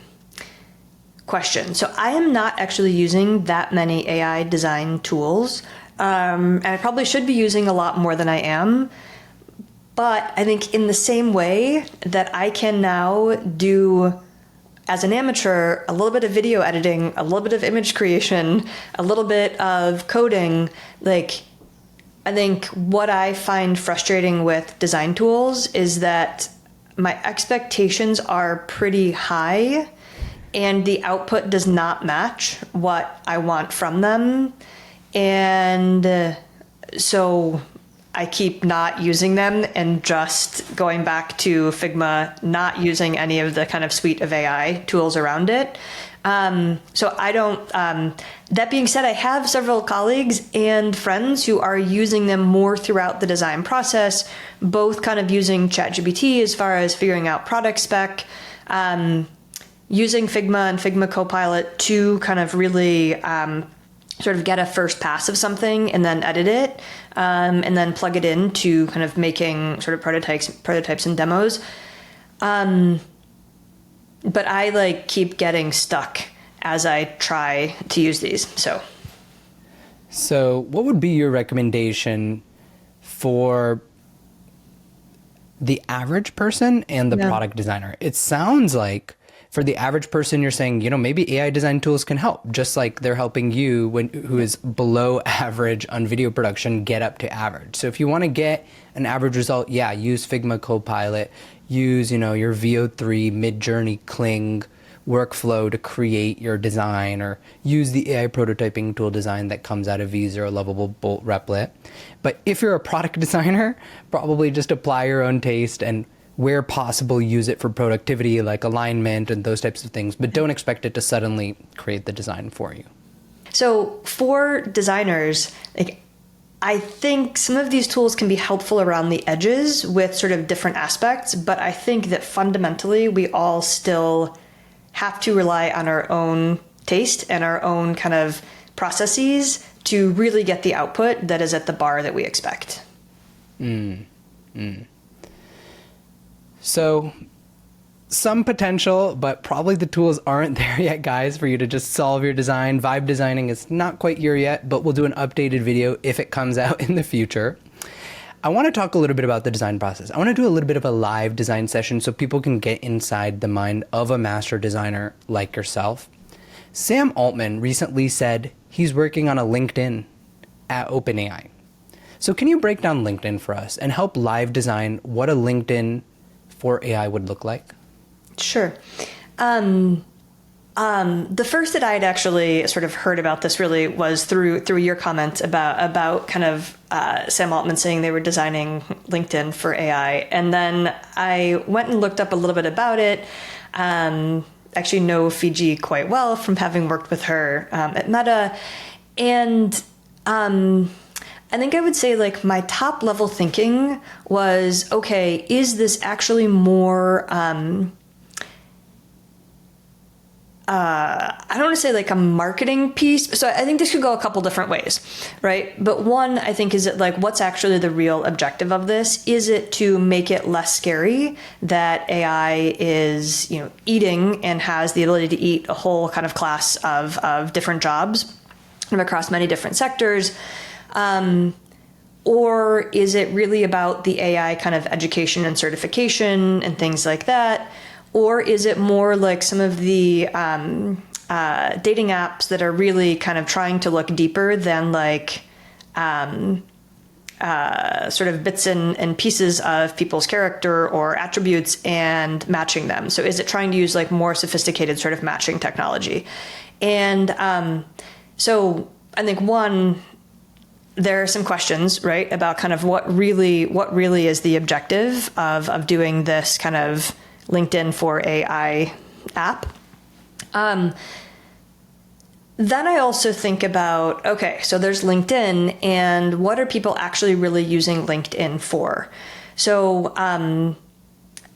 question. So I am not actually using that many AI design tools, and I probably should be using a lot more than I am. But I think in the same way that I can now do, as an amateur, a little bit of video editing, a little bit of image creation, a little bit of coding, I think what I find frustrating with design tools is that my expectations are pretty high and the output does not match what I want from them. And so I keep not using them and just going back to Figma, not using any of the kind of suite of AI tools around it. So I don't, that being said, I have several colleagues and friends who are using them more throughout the design process, both kind of using ChatGPT as far as figuring out product spec, using Figma and Figma Copilot to kind of really sort of get a first pass of something and then edit it, and then plug it into kind of making sort of prototypes and demos. But I keep getting stuck as I try to use these. So what would be your recommendation for the average person and the product designer. It sounds like for the average person, you're saying, maybe AI design tools can help, just like they're helping you who is below average on video production get up to average. So if you want to get an average result, use Figma Copilot, use, your VO3 Midjourney Kling workflow to create your design, or use the AI prototyping tool design that comes out of V0 Lovable Bolt Replit. But if you're a product designer, probably just apply your own taste and where possible, use it for productivity like alignment and those types of things, but don't expect it to suddenly create the design for you. So for designers, I think some of these tools can be helpful around the edges with sort of different aspects, but I think that fundamentally we all still have to rely on our own taste and our own kind of processes to really get the output that is at the bar that we expect. So some potential, but probably the tools aren't there yet, guys, for you to just solve your design. Vibe designing is not quite here yet, but we'll do an updated video if it comes out in the future. I want to talk a little bit about the design process. I want to do a little bit of a live design session so people can get inside the mind of a master designer like yourself. Sam Altman recently said he's working on a LinkedIn at OpenAI. So can you break down LinkedIn for us and help live design what a LinkedIn for AI would look like? Sure. The first that I had actually sort of heard about this really was through your comment about kind of Sam Altman saying they were designing LinkedIn for AI. And then I went and looked up a little bit about it. Actually know Fiji quite well from having worked with her at Meta. And I think I would say my top level thinking was, okay, is this actually more, I don't want to say a marketing piece. So I think this could go a couple different ways, right? But one, I think, is it what's actually the real objective of this? Is it to make it less scary that AI is, eating and has the ability to eat a whole kind of class of different jobs from across many different sectors? Or is it really about the AI kind of education and certification and things like that? Or is it more like some of the dating apps that are really kind of trying to look deeper than sort of bits and pieces of people's character or attributes and matching them? So is it trying to use more sophisticated sort of matching technology? And so I think one, there are some questions, right, about kind of what really is the objective of doing this kind of LinkedIn for AI app. Then I also think about, okay, so there's LinkedIn, and what are people actually really using LinkedIn for? So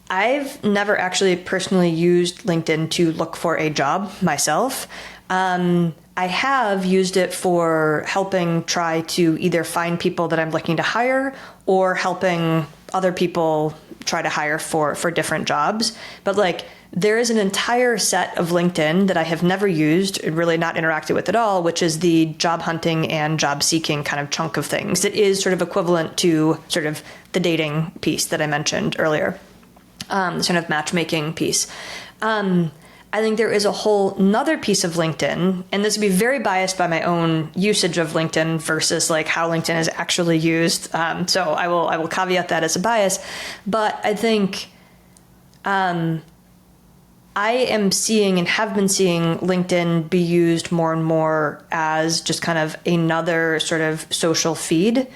I've never actually personally used LinkedIn to look for a job myself. I have used it for helping try to either find people that I'm looking to hire or helping other people try to hire for different jobs. But there is an entire set of LinkedIn that I have never used, really not interacted with at all, which is the job hunting and job seeking kind of chunk of things that is sort of equivalent to sort of the dating piece that I mentioned earlier, sort of matchmaking piece. I think there is a whole nother piece of LinkedIn, and this would be very biased by my own usage of LinkedIn versus how LinkedIn is actually used. So I will caveat that as a bias, but I think I am seeing and have been seeing LinkedIn be used more and more as just kind of another sort of social feed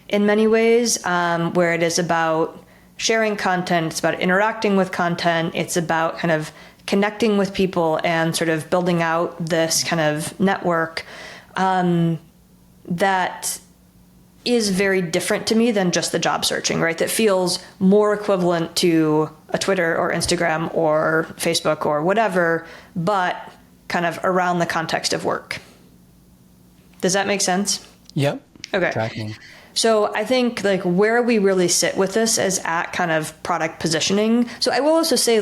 in many ways, where it is about sharing content, it's about interacting with content, it's about kind of connecting with people and sort of building out this kind of network that is very different to me than just the job searching, right? That feels more equivalent to a Twitter or Instagram or Facebook or whatever, but kind of around the context of work. Does that make sense? Yep. Okay. Tracking. So I think where we really sit with this is at kind of product positioning. So I will also say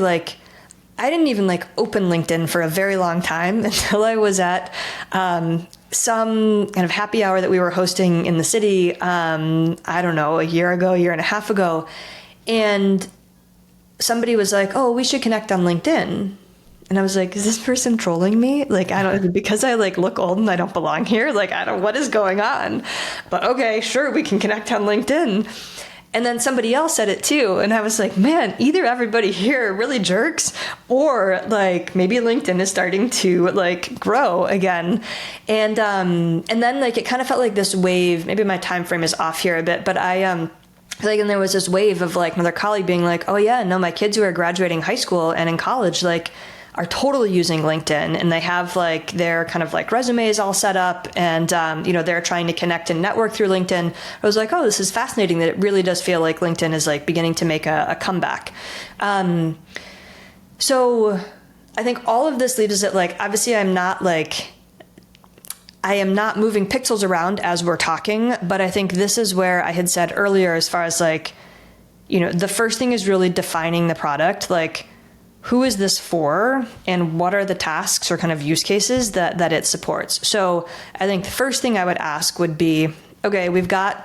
I didn't even open LinkedIn for a very long time until I was at some kind of happy hour that we were hosting in the city, I don't know, a year and a half ago. And somebody was like, oh, we should connect on LinkedIn. And I was like, is this person trolling me? Like, I don't, because I like look old and I don't belong here. Like, I don't, what is going on? But okay, sure, we can connect on LinkedIn. And then somebody else said it too. And I was like, man, either everybody here really jerks, or like maybe LinkedIn is starting to like grow again. And then like it kind of felt like this wave, maybe my time frame is off here a bit, but like, and there was this wave of like another colleague being like, oh yeah, no, my kids who are graduating high school and in college, like, are totally using LinkedIn, and they have like their kind of like resumes all set up, and you know, they're trying to connect and network through LinkedIn. I was like, oh, this is fascinating that it really does feel like LinkedIn is like beginning to make a comeback. So I think all of this leaves us at like, obviously I am not moving pixels around as we're talking, but I think this is where I had said earlier, as far as like, you know, the first thing is really defining the product. Like, who is this for, and what are the tasks or kind of use cases that it supports? So I think the first thing I would ask would be, okay, we've got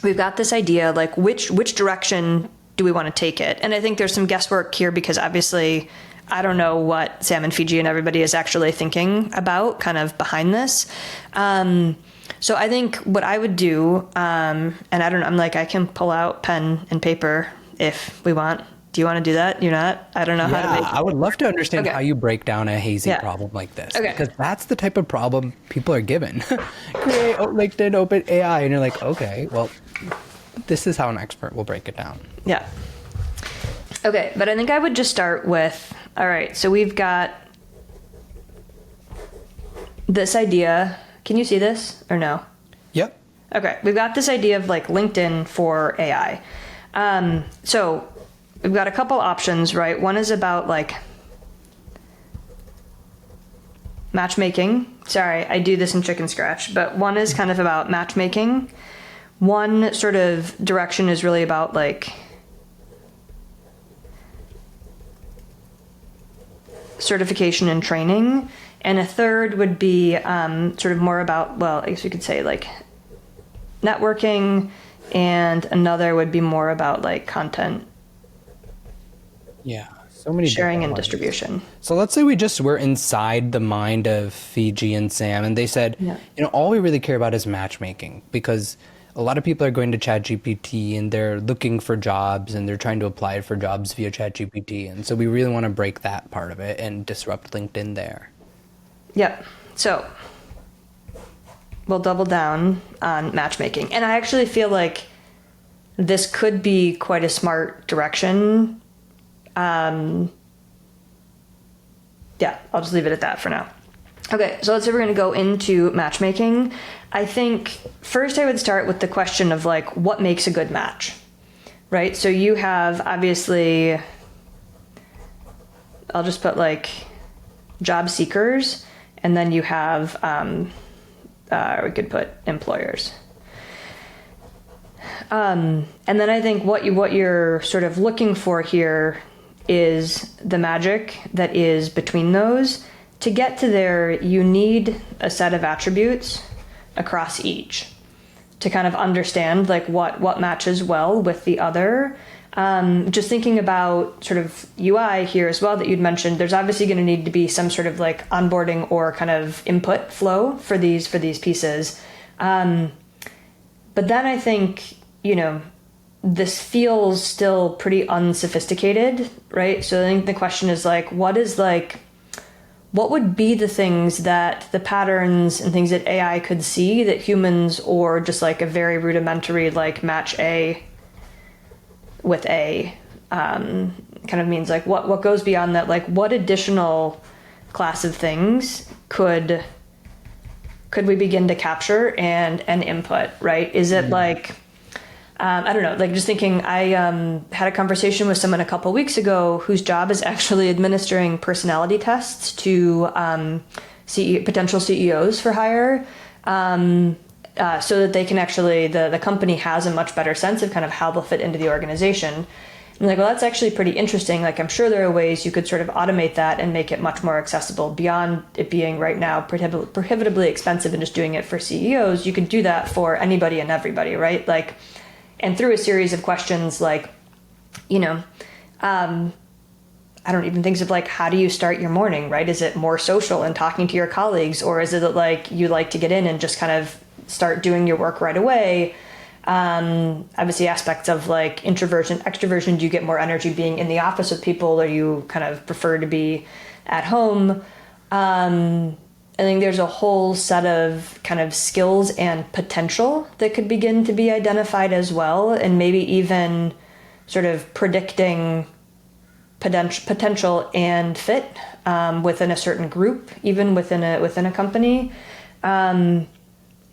this idea, like which direction do we want to take it? And I think there's some guesswork here, because obviously I don't know what Sam and Fiji and everybody is actually thinking about kind of behind this. So I think what I would do, and I don't know, I'm like, I can pull out pen and paper if we want. Do you want to do that? You're not? I don't know how to make it. I would love to understand how you break down a hazy problem like this. Because that's the type of problem people are given. Create LinkedIn Open AI. And you're like, okay, well, this is how an expert will break it down. Yeah. Okay, but I think I would just start with, all right, so we've got this idea. Can you see this or no? Yep. Okay, we've got this idea of like LinkedIn for AI. So we've got a couple options, right? One is about like matchmaking. Sorry, I do this in chicken scratch, but one is kind of about matchmaking. One sort of direction is really about like certification and training. And a third would be sort of more about, well, I guess we could say like networking, and another would be more about like content. Yeah, so many sharing and distribution. So let's say we just were inside the mind of Fiji and Sam, and they said, you know, all we really care about is matchmaking, because a lot of people are going to ChatGPT and they're looking for jobs and they're trying to apply for jobs via ChatGPT. And so we really want to break that part of it and disrupt LinkedIn there. Yep. So we'll double down on matchmaking. And I actually feel like this could be quite a smart direction. Yeah, I'll just leave it at that for now. Okay, so let's say we're going to go into matchmaking. I think first I would start with the question of like, what makes a good match, right? So you have obviously, I'll just put like job seekers, and then you have, we could put employers. And then I think what you're sort of looking for here is the magic that is between those. To get to there, you need a set of attributes across each to kind of understand like what matches well with the other. Just thinking about sort of UI here as well that you'd mentioned, there's obviously going to need to be some sort of like onboarding or kind of input flow for these pieces. But then I think, you know, this feels still pretty unsophisticated, right? So I think the question is like, what would be the things that the patterns and things that AI could see that humans, or just like a very rudimentary like match A with A kind of means, like what goes beyond that? Like what additional class of things could we begin to capture and input, right? Is it like, I don't know, like just thinking, I had a conversation with someone a couple weeks ago whose job is actually administering personality tests to potential CEOs for hire, so that they can actually, the company has a much better sense of kind of how they'll fit into the organization. I'm like, well, that's actually pretty interesting. Like, I'm sure there are ways you could sort of automate that and make it much more accessible beyond it being right now prohibitively expensive and just doing it for CEOs. You could do that for anybody and everybody, right? Like, and through a series of questions like, you know, I don't even think of like, how do you start your morning, right? Is it more social and talking to your colleagues, or is it like you like to get in and just kind of start doing your work right away? Obviously aspects of like introversion, extroversion, do you get more energy being in the office with people, or you kind of prefer to be at home? I think there's a whole set of kind of skills and potential that could begin to be identified as well, and maybe even sort of predicting potential and fit within a certain group, even within a company.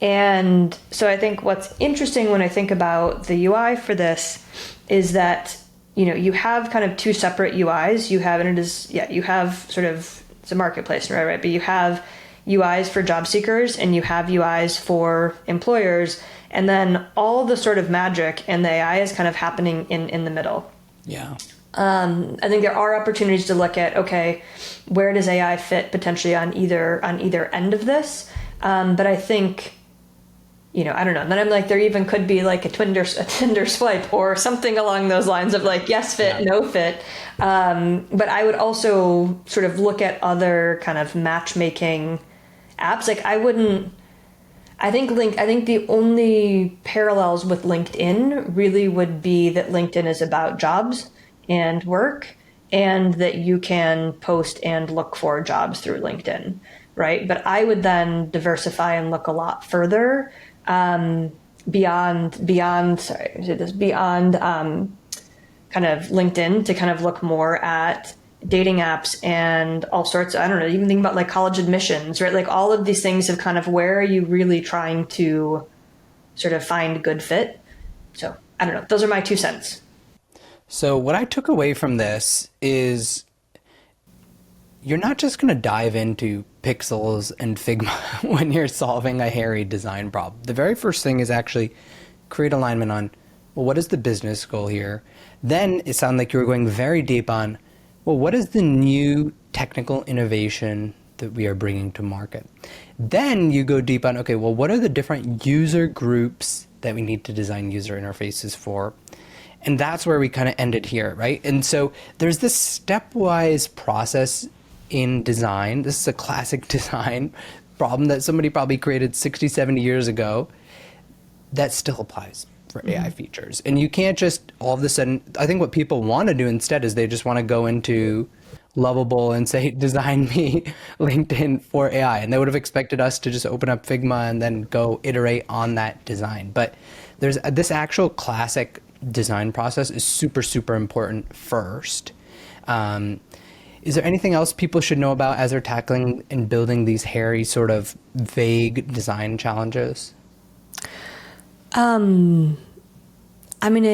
And so I think what's interesting when I think about the UI for this is that, you have kind of two separate UIs. You have, and it is, you have sort of, it's a marketplace, right? But you have UIs for job seekers and you have UIs for employers. And then all the sort of magic and the AI is kind of happening in the middle. Yeah. I think there are opportunities to look at, okay, where does AI fit potentially on either end of this? But I think, I don't know. Then I'm like, there even could be like a Tinder swipe or something along those lines of like, yes fit, no fit. But I would also sort of look at other kind of matchmaking apps. Like I think the only parallels with LinkedIn really would be that LinkedIn is about jobs and work, and that you can post and look for jobs through LinkedIn, right? But I would then diversify and look a lot further beyond kind of LinkedIn, to kind of look more at dating apps and all sorts of, I don't know, even think about like college admissions, right? Like all of these things of kind of, where are you really trying to sort of find good fit? So I don't know. Those are my 2 cents. So what I took away from this is you're not just going to dive into pixels and Figma when you're solving a hairy design problem. The very first thing is actually create alignment on, well, what is the business goal here? Then it sounded like you were going very deep on, well, what is the new technical innovation that we are bringing to market? Then you go deep on, okay, well, what are the different user groups that we need to design user interfaces for? And that's where we kind of ended here, right? And so there's this stepwise process in design. This is a classic design problem that somebody probably created 60, 70 years ago that still applies for AI features. And you can't just all of a sudden, I think what people want to do instead is they just want to go into Lovable and say, design me LinkedIn for AI. And they would have expected us to just open up Figma and then go iterate on that design. But there's this actual classic design process is super, super important first. Is there anything else people should know about as they're tackling and building these hairy sort of vague design challenges? I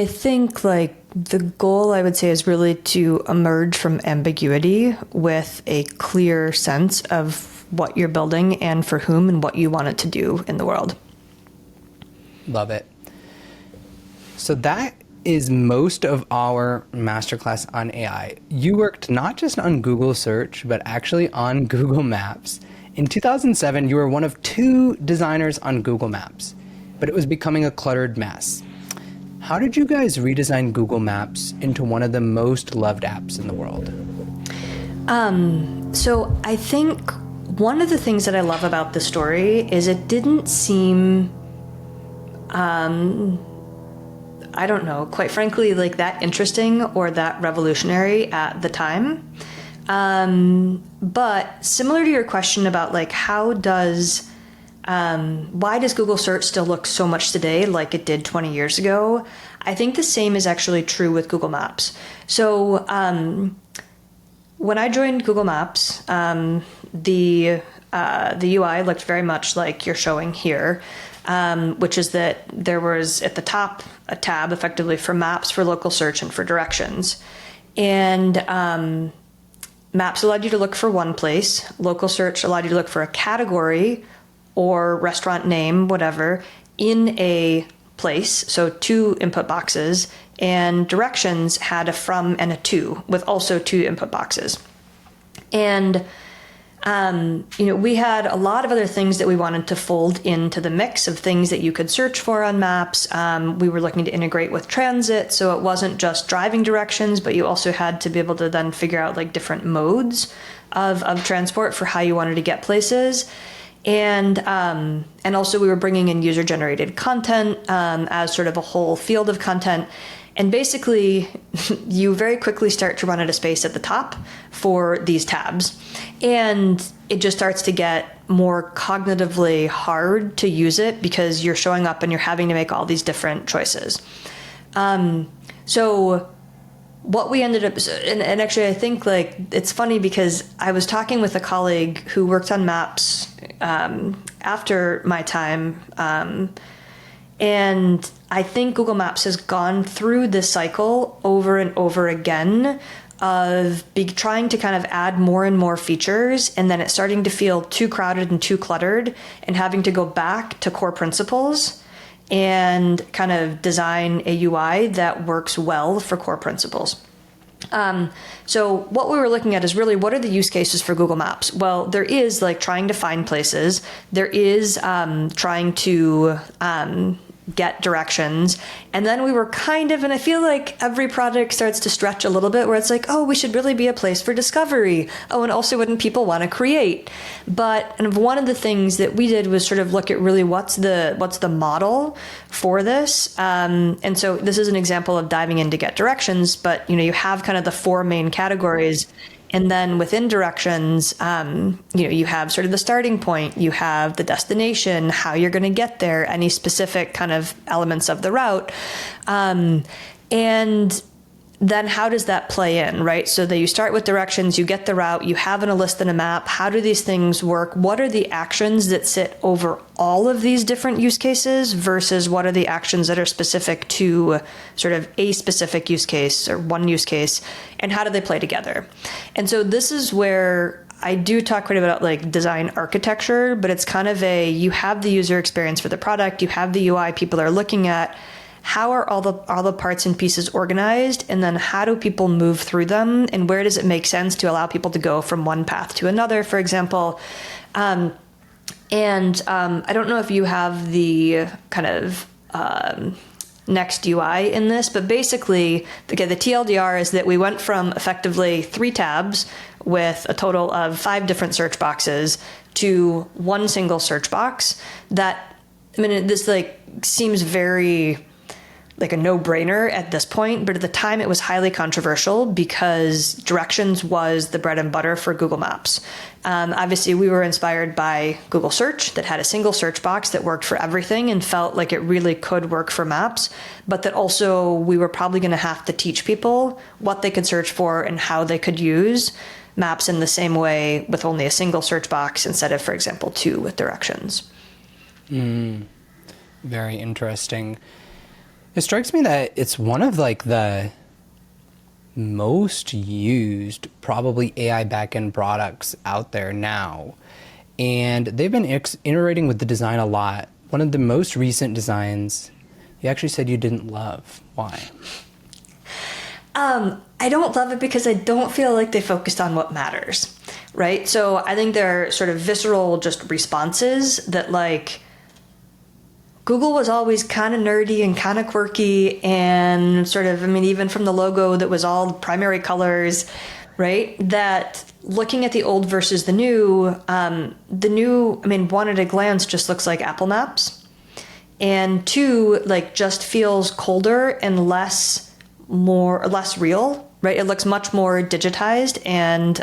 think like the goal, I would say, is really to emerge from ambiguity with a clear sense of what you're building and for whom and what you want it to do in the world. Love it. So that is most of our masterclass on AI. You worked not just on Google search, but actually on Google Maps. In 2007, you were one of 2 designers on Google Maps, but it was becoming a cluttered mess. How did you guys redesign Google Maps into one of the most loved apps in the world? So I think one of the things that I love about the story is it didn't seem, I don't know, quite frankly, like that interesting or that revolutionary at the time. But similar to your question about like, why does Google search still look so much today like it did 20 years ago? I think the same is actually true with Google Maps. So when I joined Google Maps, the UI looked very much like you're showing here, which is that there was at the top a tab effectively for maps, for local search, and for directions. And maps allowed you to look for one place. Local search allowed you to look for a category or restaurant name, whatever, in a place, so 2 input boxes, and directions had a from and a to, with also 2 input boxes. And We had a lot of other things that we wanted to fold into the mix of things that you could search for on maps. We were looking to integrate with transit, so it wasn't just driving directions, but you also had to be able to then figure out like different modes of transport for how you wanted to get places. And also we were bringing in user-generated content as sort of a whole field of content. And basically, you very quickly start to run out of space at the top for these tabs. And it just starts to get more cognitively hard to use it because you're showing up and you're having to make all these different choices. So what we ended up, and actually I think like it's funny because I was talking with a colleague who worked on maps after my time, and I think Google Maps has gone through this cycle over and over again of trying to kind of add more and more features, and then it's starting to feel too crowded and too cluttered, and having to go back to core principles and kind of design a UI that works well for core principles. So what we were looking at is really what are the use cases for Google Maps? Well, there is like trying to find places. There is trying to get directions. And then we were kind of, and I feel like every project starts to stretch a little bit where it's like, oh, we should really be a place for discovery. Oh, and also wouldn't people want to create? But and one of the things that we did was sort of look at really what's the model for this. And so this is an example of diving in to get directions, but you have kind of the four main categories. And then within directions, you have sort of the starting point, you have the destination, how you're going to get there, any specific kind of elements of the route. And then how does that play in, right? So that you start with directions, you get the route, you have a list and a map. How do these things work? What are the actions that sit over all of these different use cases versus what are the actions that are specific to sort of a specific use case or one use case, and how do they play together? And so this is where I do talk quite about like design architecture, but it's kind of you have the user experience for the product, you have the UI people are looking at. How are all the parts and pieces organized, and then how do people move through them, and where does it make sense to allow people to go from one path to another, for example? I don't know if you have the kind of next UI in this, but basically, the TLDR is that we went from effectively 3 tabs with a total of 5 different search boxes to one single search box. That, I mean, this like seems very like a no-brainer at this point, but at the time it was highly controversial because directions was the bread and butter for Google Maps. Obviously, we were inspired by Google Search that had a single search box that worked for everything and felt like it really could work for maps, but that also we were probably going to have to teach people what they could search for and how they could use maps in the same way with only a single search box instead of, for example, 2 with directions. Very interesting. It strikes me that it's one of like the most used probably AI backend products out there now. And they've been iterating with the design a lot. One of the most recent designs, you actually said you didn't love. Why? I don't love it because I don't feel like they focused on what matters, right? So I think they're sort of visceral just responses that like, Google was always kind of nerdy and kind of quirky and sort of, I mean, even from the logo that was all primary colors, right? That looking at the old versus the new, I mean, one at a glance just looks like Apple Maps. And 2, like just feels colder and less real, right? It looks much more digitized and,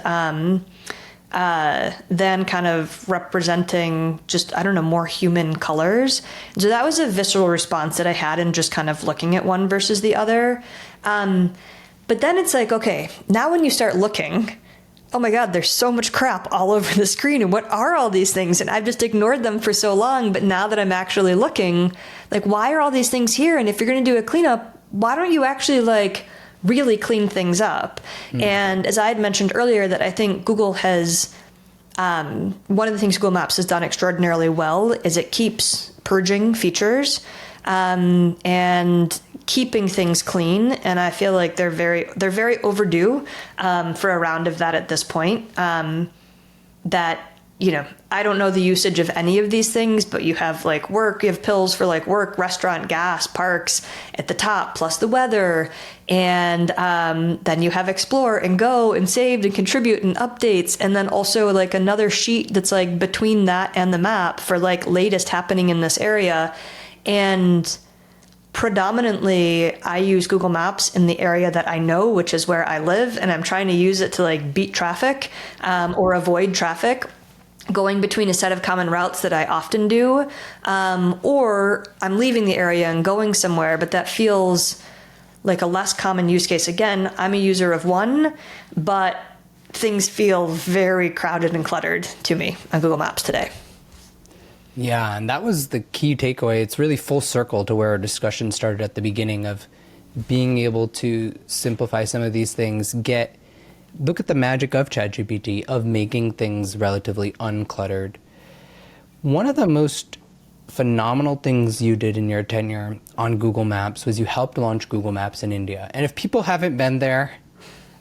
then kind of representing just, I don't know, more human colors. So that was a visceral response that I had in just kind of looking at one versus the other. But then it's like, okay, now when you start looking, oh my God, there's so much crap all over the screen. And what are all these things? And I've just ignored them for so long. But now that I'm actually looking, like, why are all these things here? And if you're going to do a cleanup, why don't you actually like really clean things up? And as I had mentioned earlier, that I think Google has, one of the things Google Maps has done extraordinarily well is it keeps purging features and keeping things clean. And I feel like they're very overdue for a round of that at this point. that, I don't know the usage of any of these things, but you have like work, you have pills for like work, restaurant, gas, parks at the top, plus the weather. And then you have explore and go and saved and contribute and updates. And then also like another sheet that's like between that and the map for like latest happening in this area. And predominantly I use Google Maps in the area that I know, which is where I live. And I'm trying to use it to like beat traffic or avoid traffic going between a set of common routes that I often do, or I'm leaving the area and going somewhere, but that feels like a less common use case. Again, I'm a user of one, but things feel very crowded and cluttered to me on Google Maps today. Yeah, and that was the key takeaway. It's really full circle to where our discussion started at the beginning of being able to simplify some of these things, look at the magic of ChatGPT, of making things relatively uncluttered. One of the most phenomenal things you did in your tenure on Google Maps was you helped launch Google Maps in India. And if people haven't been there,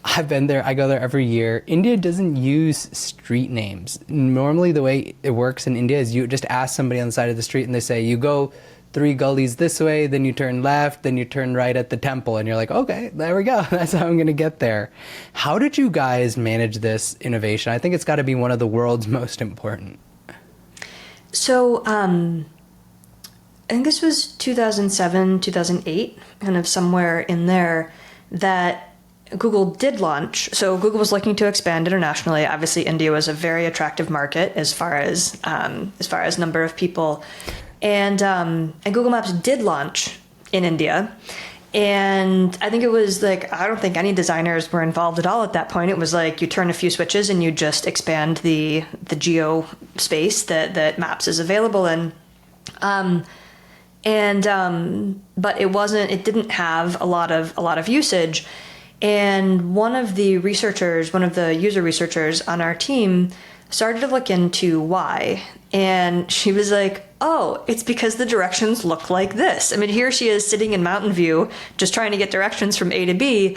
I've been there, I go there every year. India doesn't use street names. Normally the way it works in India is you just ask somebody on the side of the street and they say, you go 3 gullies this way, then you turn left, then you turn right at the temple. And you're like, okay, there we go. That's how I'm going to get there. How did you guys manage this innovation? I think it's got to be one of the world's most important. So I think this was 2007, 2008, kind of somewhere in there, that Google did launch. So Google was looking to expand internationally. Obviously, India was a very attractive market as far as number of people. And Google Maps did launch in India. And I think it was like, I don't think any designers were involved at all at that point. It was like you turn a few switches and you just expand the geo space that Maps is available in. But it didn't have a lot of usage. And one of the user researchers on our team started to look into why. And she was like, oh, it's because the directions look like this. I mean, here she is sitting in Mountain View, just trying to get directions from A to B,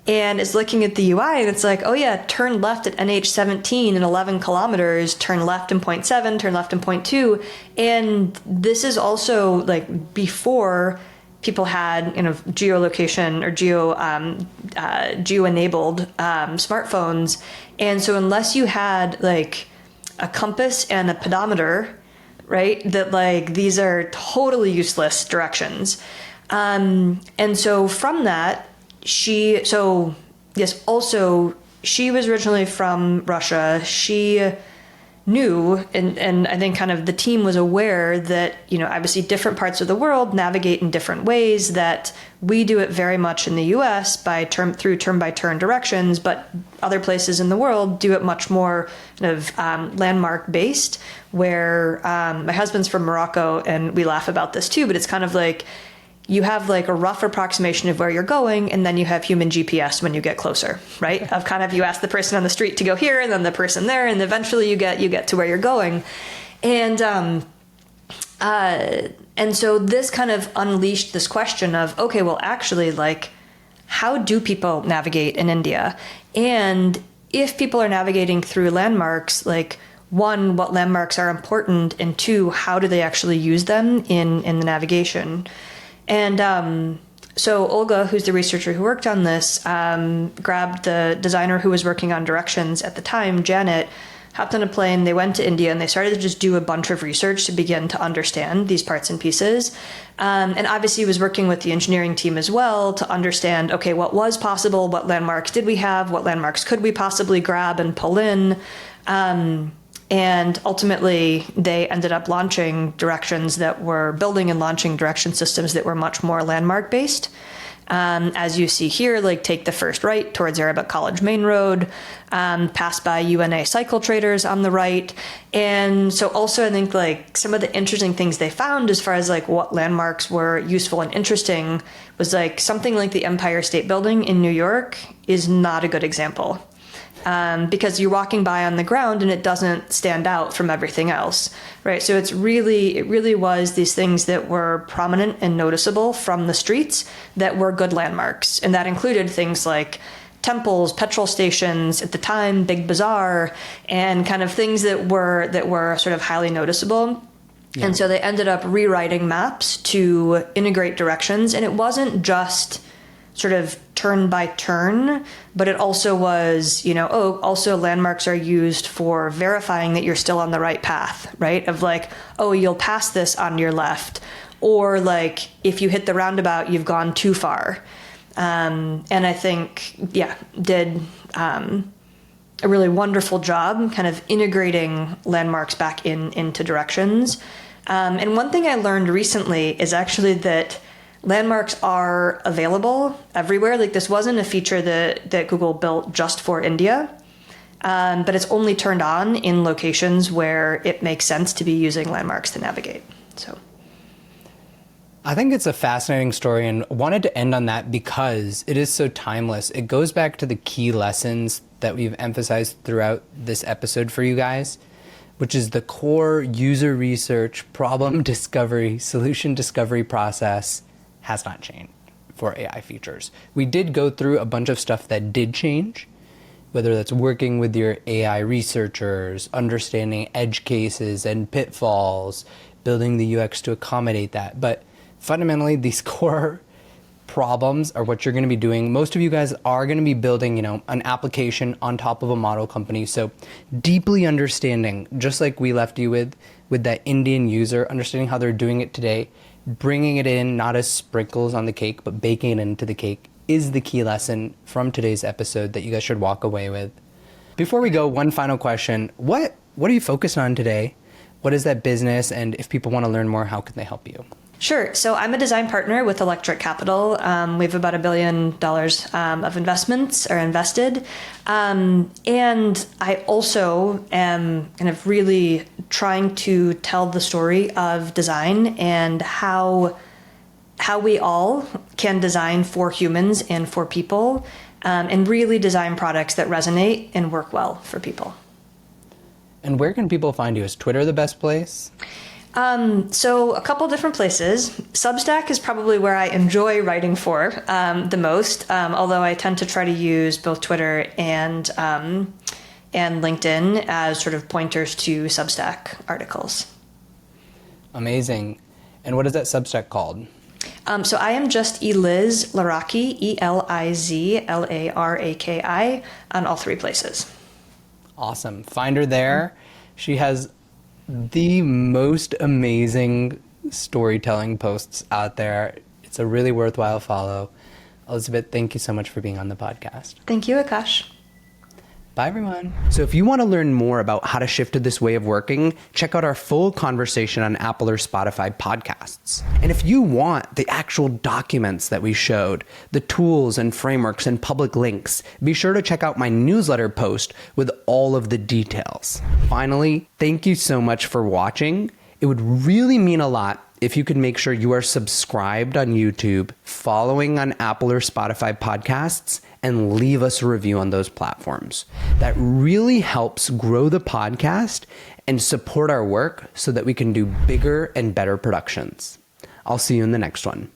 and is looking at the UI, and it's like, oh yeah, turn left at NH17 in 11 kilometers, turn left in 0.7, turn left in 0.2. And this is also like before people had, geolocation or geo-enabled smartphones. And so unless you had like a compass and a pedometer, right, that like these are totally useless directions. And so from that, she was originally from Russia. She knew, and I think kind of the team was aware that, obviously different parts of the world navigate in different ways, that we do it very much in the US through turn-by-turn directions, but other places in the world do it much more kind of landmark-based, where my husband's from Morocco, and we laugh about this too, but it's kind of like you have like a rough approximation of where you're going, and then you have human GPS when you get closer, right? Of kind of you ask the person on the street to go here, and then the person there, and eventually you get to where you're going. And so this kind of unleashed this question of, okay, well, actually, like, how do people navigate in India? And if people are navigating through landmarks, like, one, what landmarks are important, and two, how do they actually use them in the navigation? And so Olga, who's the researcher who worked on this, grabbed the designer who was working on directions at the time, Janet, hopped on a plane, they went to India, and they started to just do a bunch of research to begin to understand these parts and pieces. And obviously was working with the engineering team as well to understand, okay, what was possible, what landmarks did we have, what landmarks could we possibly grab and pull in. And ultimately, they ended up building and launching direction systems that were much more landmark-based. As you see here, like take the first right towards Arabic College Main Road, pass by UNA cycle traders on the right. And so also I think like some of the interesting things they found as far as like what landmarks were useful and interesting was like something like the Empire State Building in New York is not a good example. Because you're walking by on the ground and it doesn't stand out from everything else, right? So it really was these things that were prominent and noticeable from the streets that were good landmarks. And that included things like temples, petrol stations, at the time, Big Bazaar, and kind of things that were sort of highly noticeable. Yeah. And so they ended up rewriting maps to integrate directions. And it wasn't just sort of turn by turn, but it also was, also landmarks are used for verifying that you're still on the right path, right? Of like, oh, you'll pass this on your left. Or like, if you hit the roundabout, you've gone too far. And I think, did a really wonderful job kind of integrating landmarks back into directions. And one thing I learned recently is actually that landmarks are available everywhere. Like this wasn't a feature that Google built just for India, but it's only turned on in locations where it makes sense to be using landmarks to navigate. So I think it's a fascinating story and wanted to end on that because it is so timeless. It goes back to the key lessons that we've emphasized throughout this episode for you guys, which is the core user research, problem discovery, solution discovery process has not changed for AI features. We did go through a bunch of stuff that did change, whether that's working with your AI researchers, understanding edge cases and pitfalls, building the UX to accommodate that. But fundamentally, these core problems are what you're going to be doing. Most of you guys are going to be building, an application on top of a model company. So deeply understanding, just like we left you with that Indian user, understanding how they're doing it today, bringing it in not as sprinkles on the cake, but baking it into the cake is the key lesson from today's episode that you guys should walk away with. Before we go, one final question. What are you focused on today? What is that business? And if people want to learn more, how can they help you? Sure. So I'm a design partner with Electric Capital. We have about $1 billion of investments are invested. And I also am kind of really trying to tell the story of design and how we all can design for humans and for people, and really design products that resonate and work well for people. And where can people find you? Is Twitter the best place? So a couple different places. Substack is probably where I enjoy writing for the most, although I tend to try to use both Twitter and LinkedIn as sort of pointers to Substack articles. Amazing. And what is that Substack called? So I am just Eliz Laraki, ELIZLARAKI, on all three places. Awesome. Find her there. She has the most amazing storytelling posts out there. It's a really worthwhile follow. Elizabeth, thank you so much for being on the podcast. Thank you, Aakash. Bye, everyone. So if you want to learn more about how to shift to this way of working, check out our full conversation on Apple or Spotify podcasts. And if you want the actual documents that we showed, the tools and frameworks and public links, be sure to check out my newsletter post with all of the details. Finally, thank you so much for watching. It would really mean a lot if you could make sure you are subscribed on YouTube, following on Apple or Spotify podcasts, and leave us a review on those platforms. That really helps grow the podcast and support our work so that we can do bigger and better productions. I'll see you in the next one.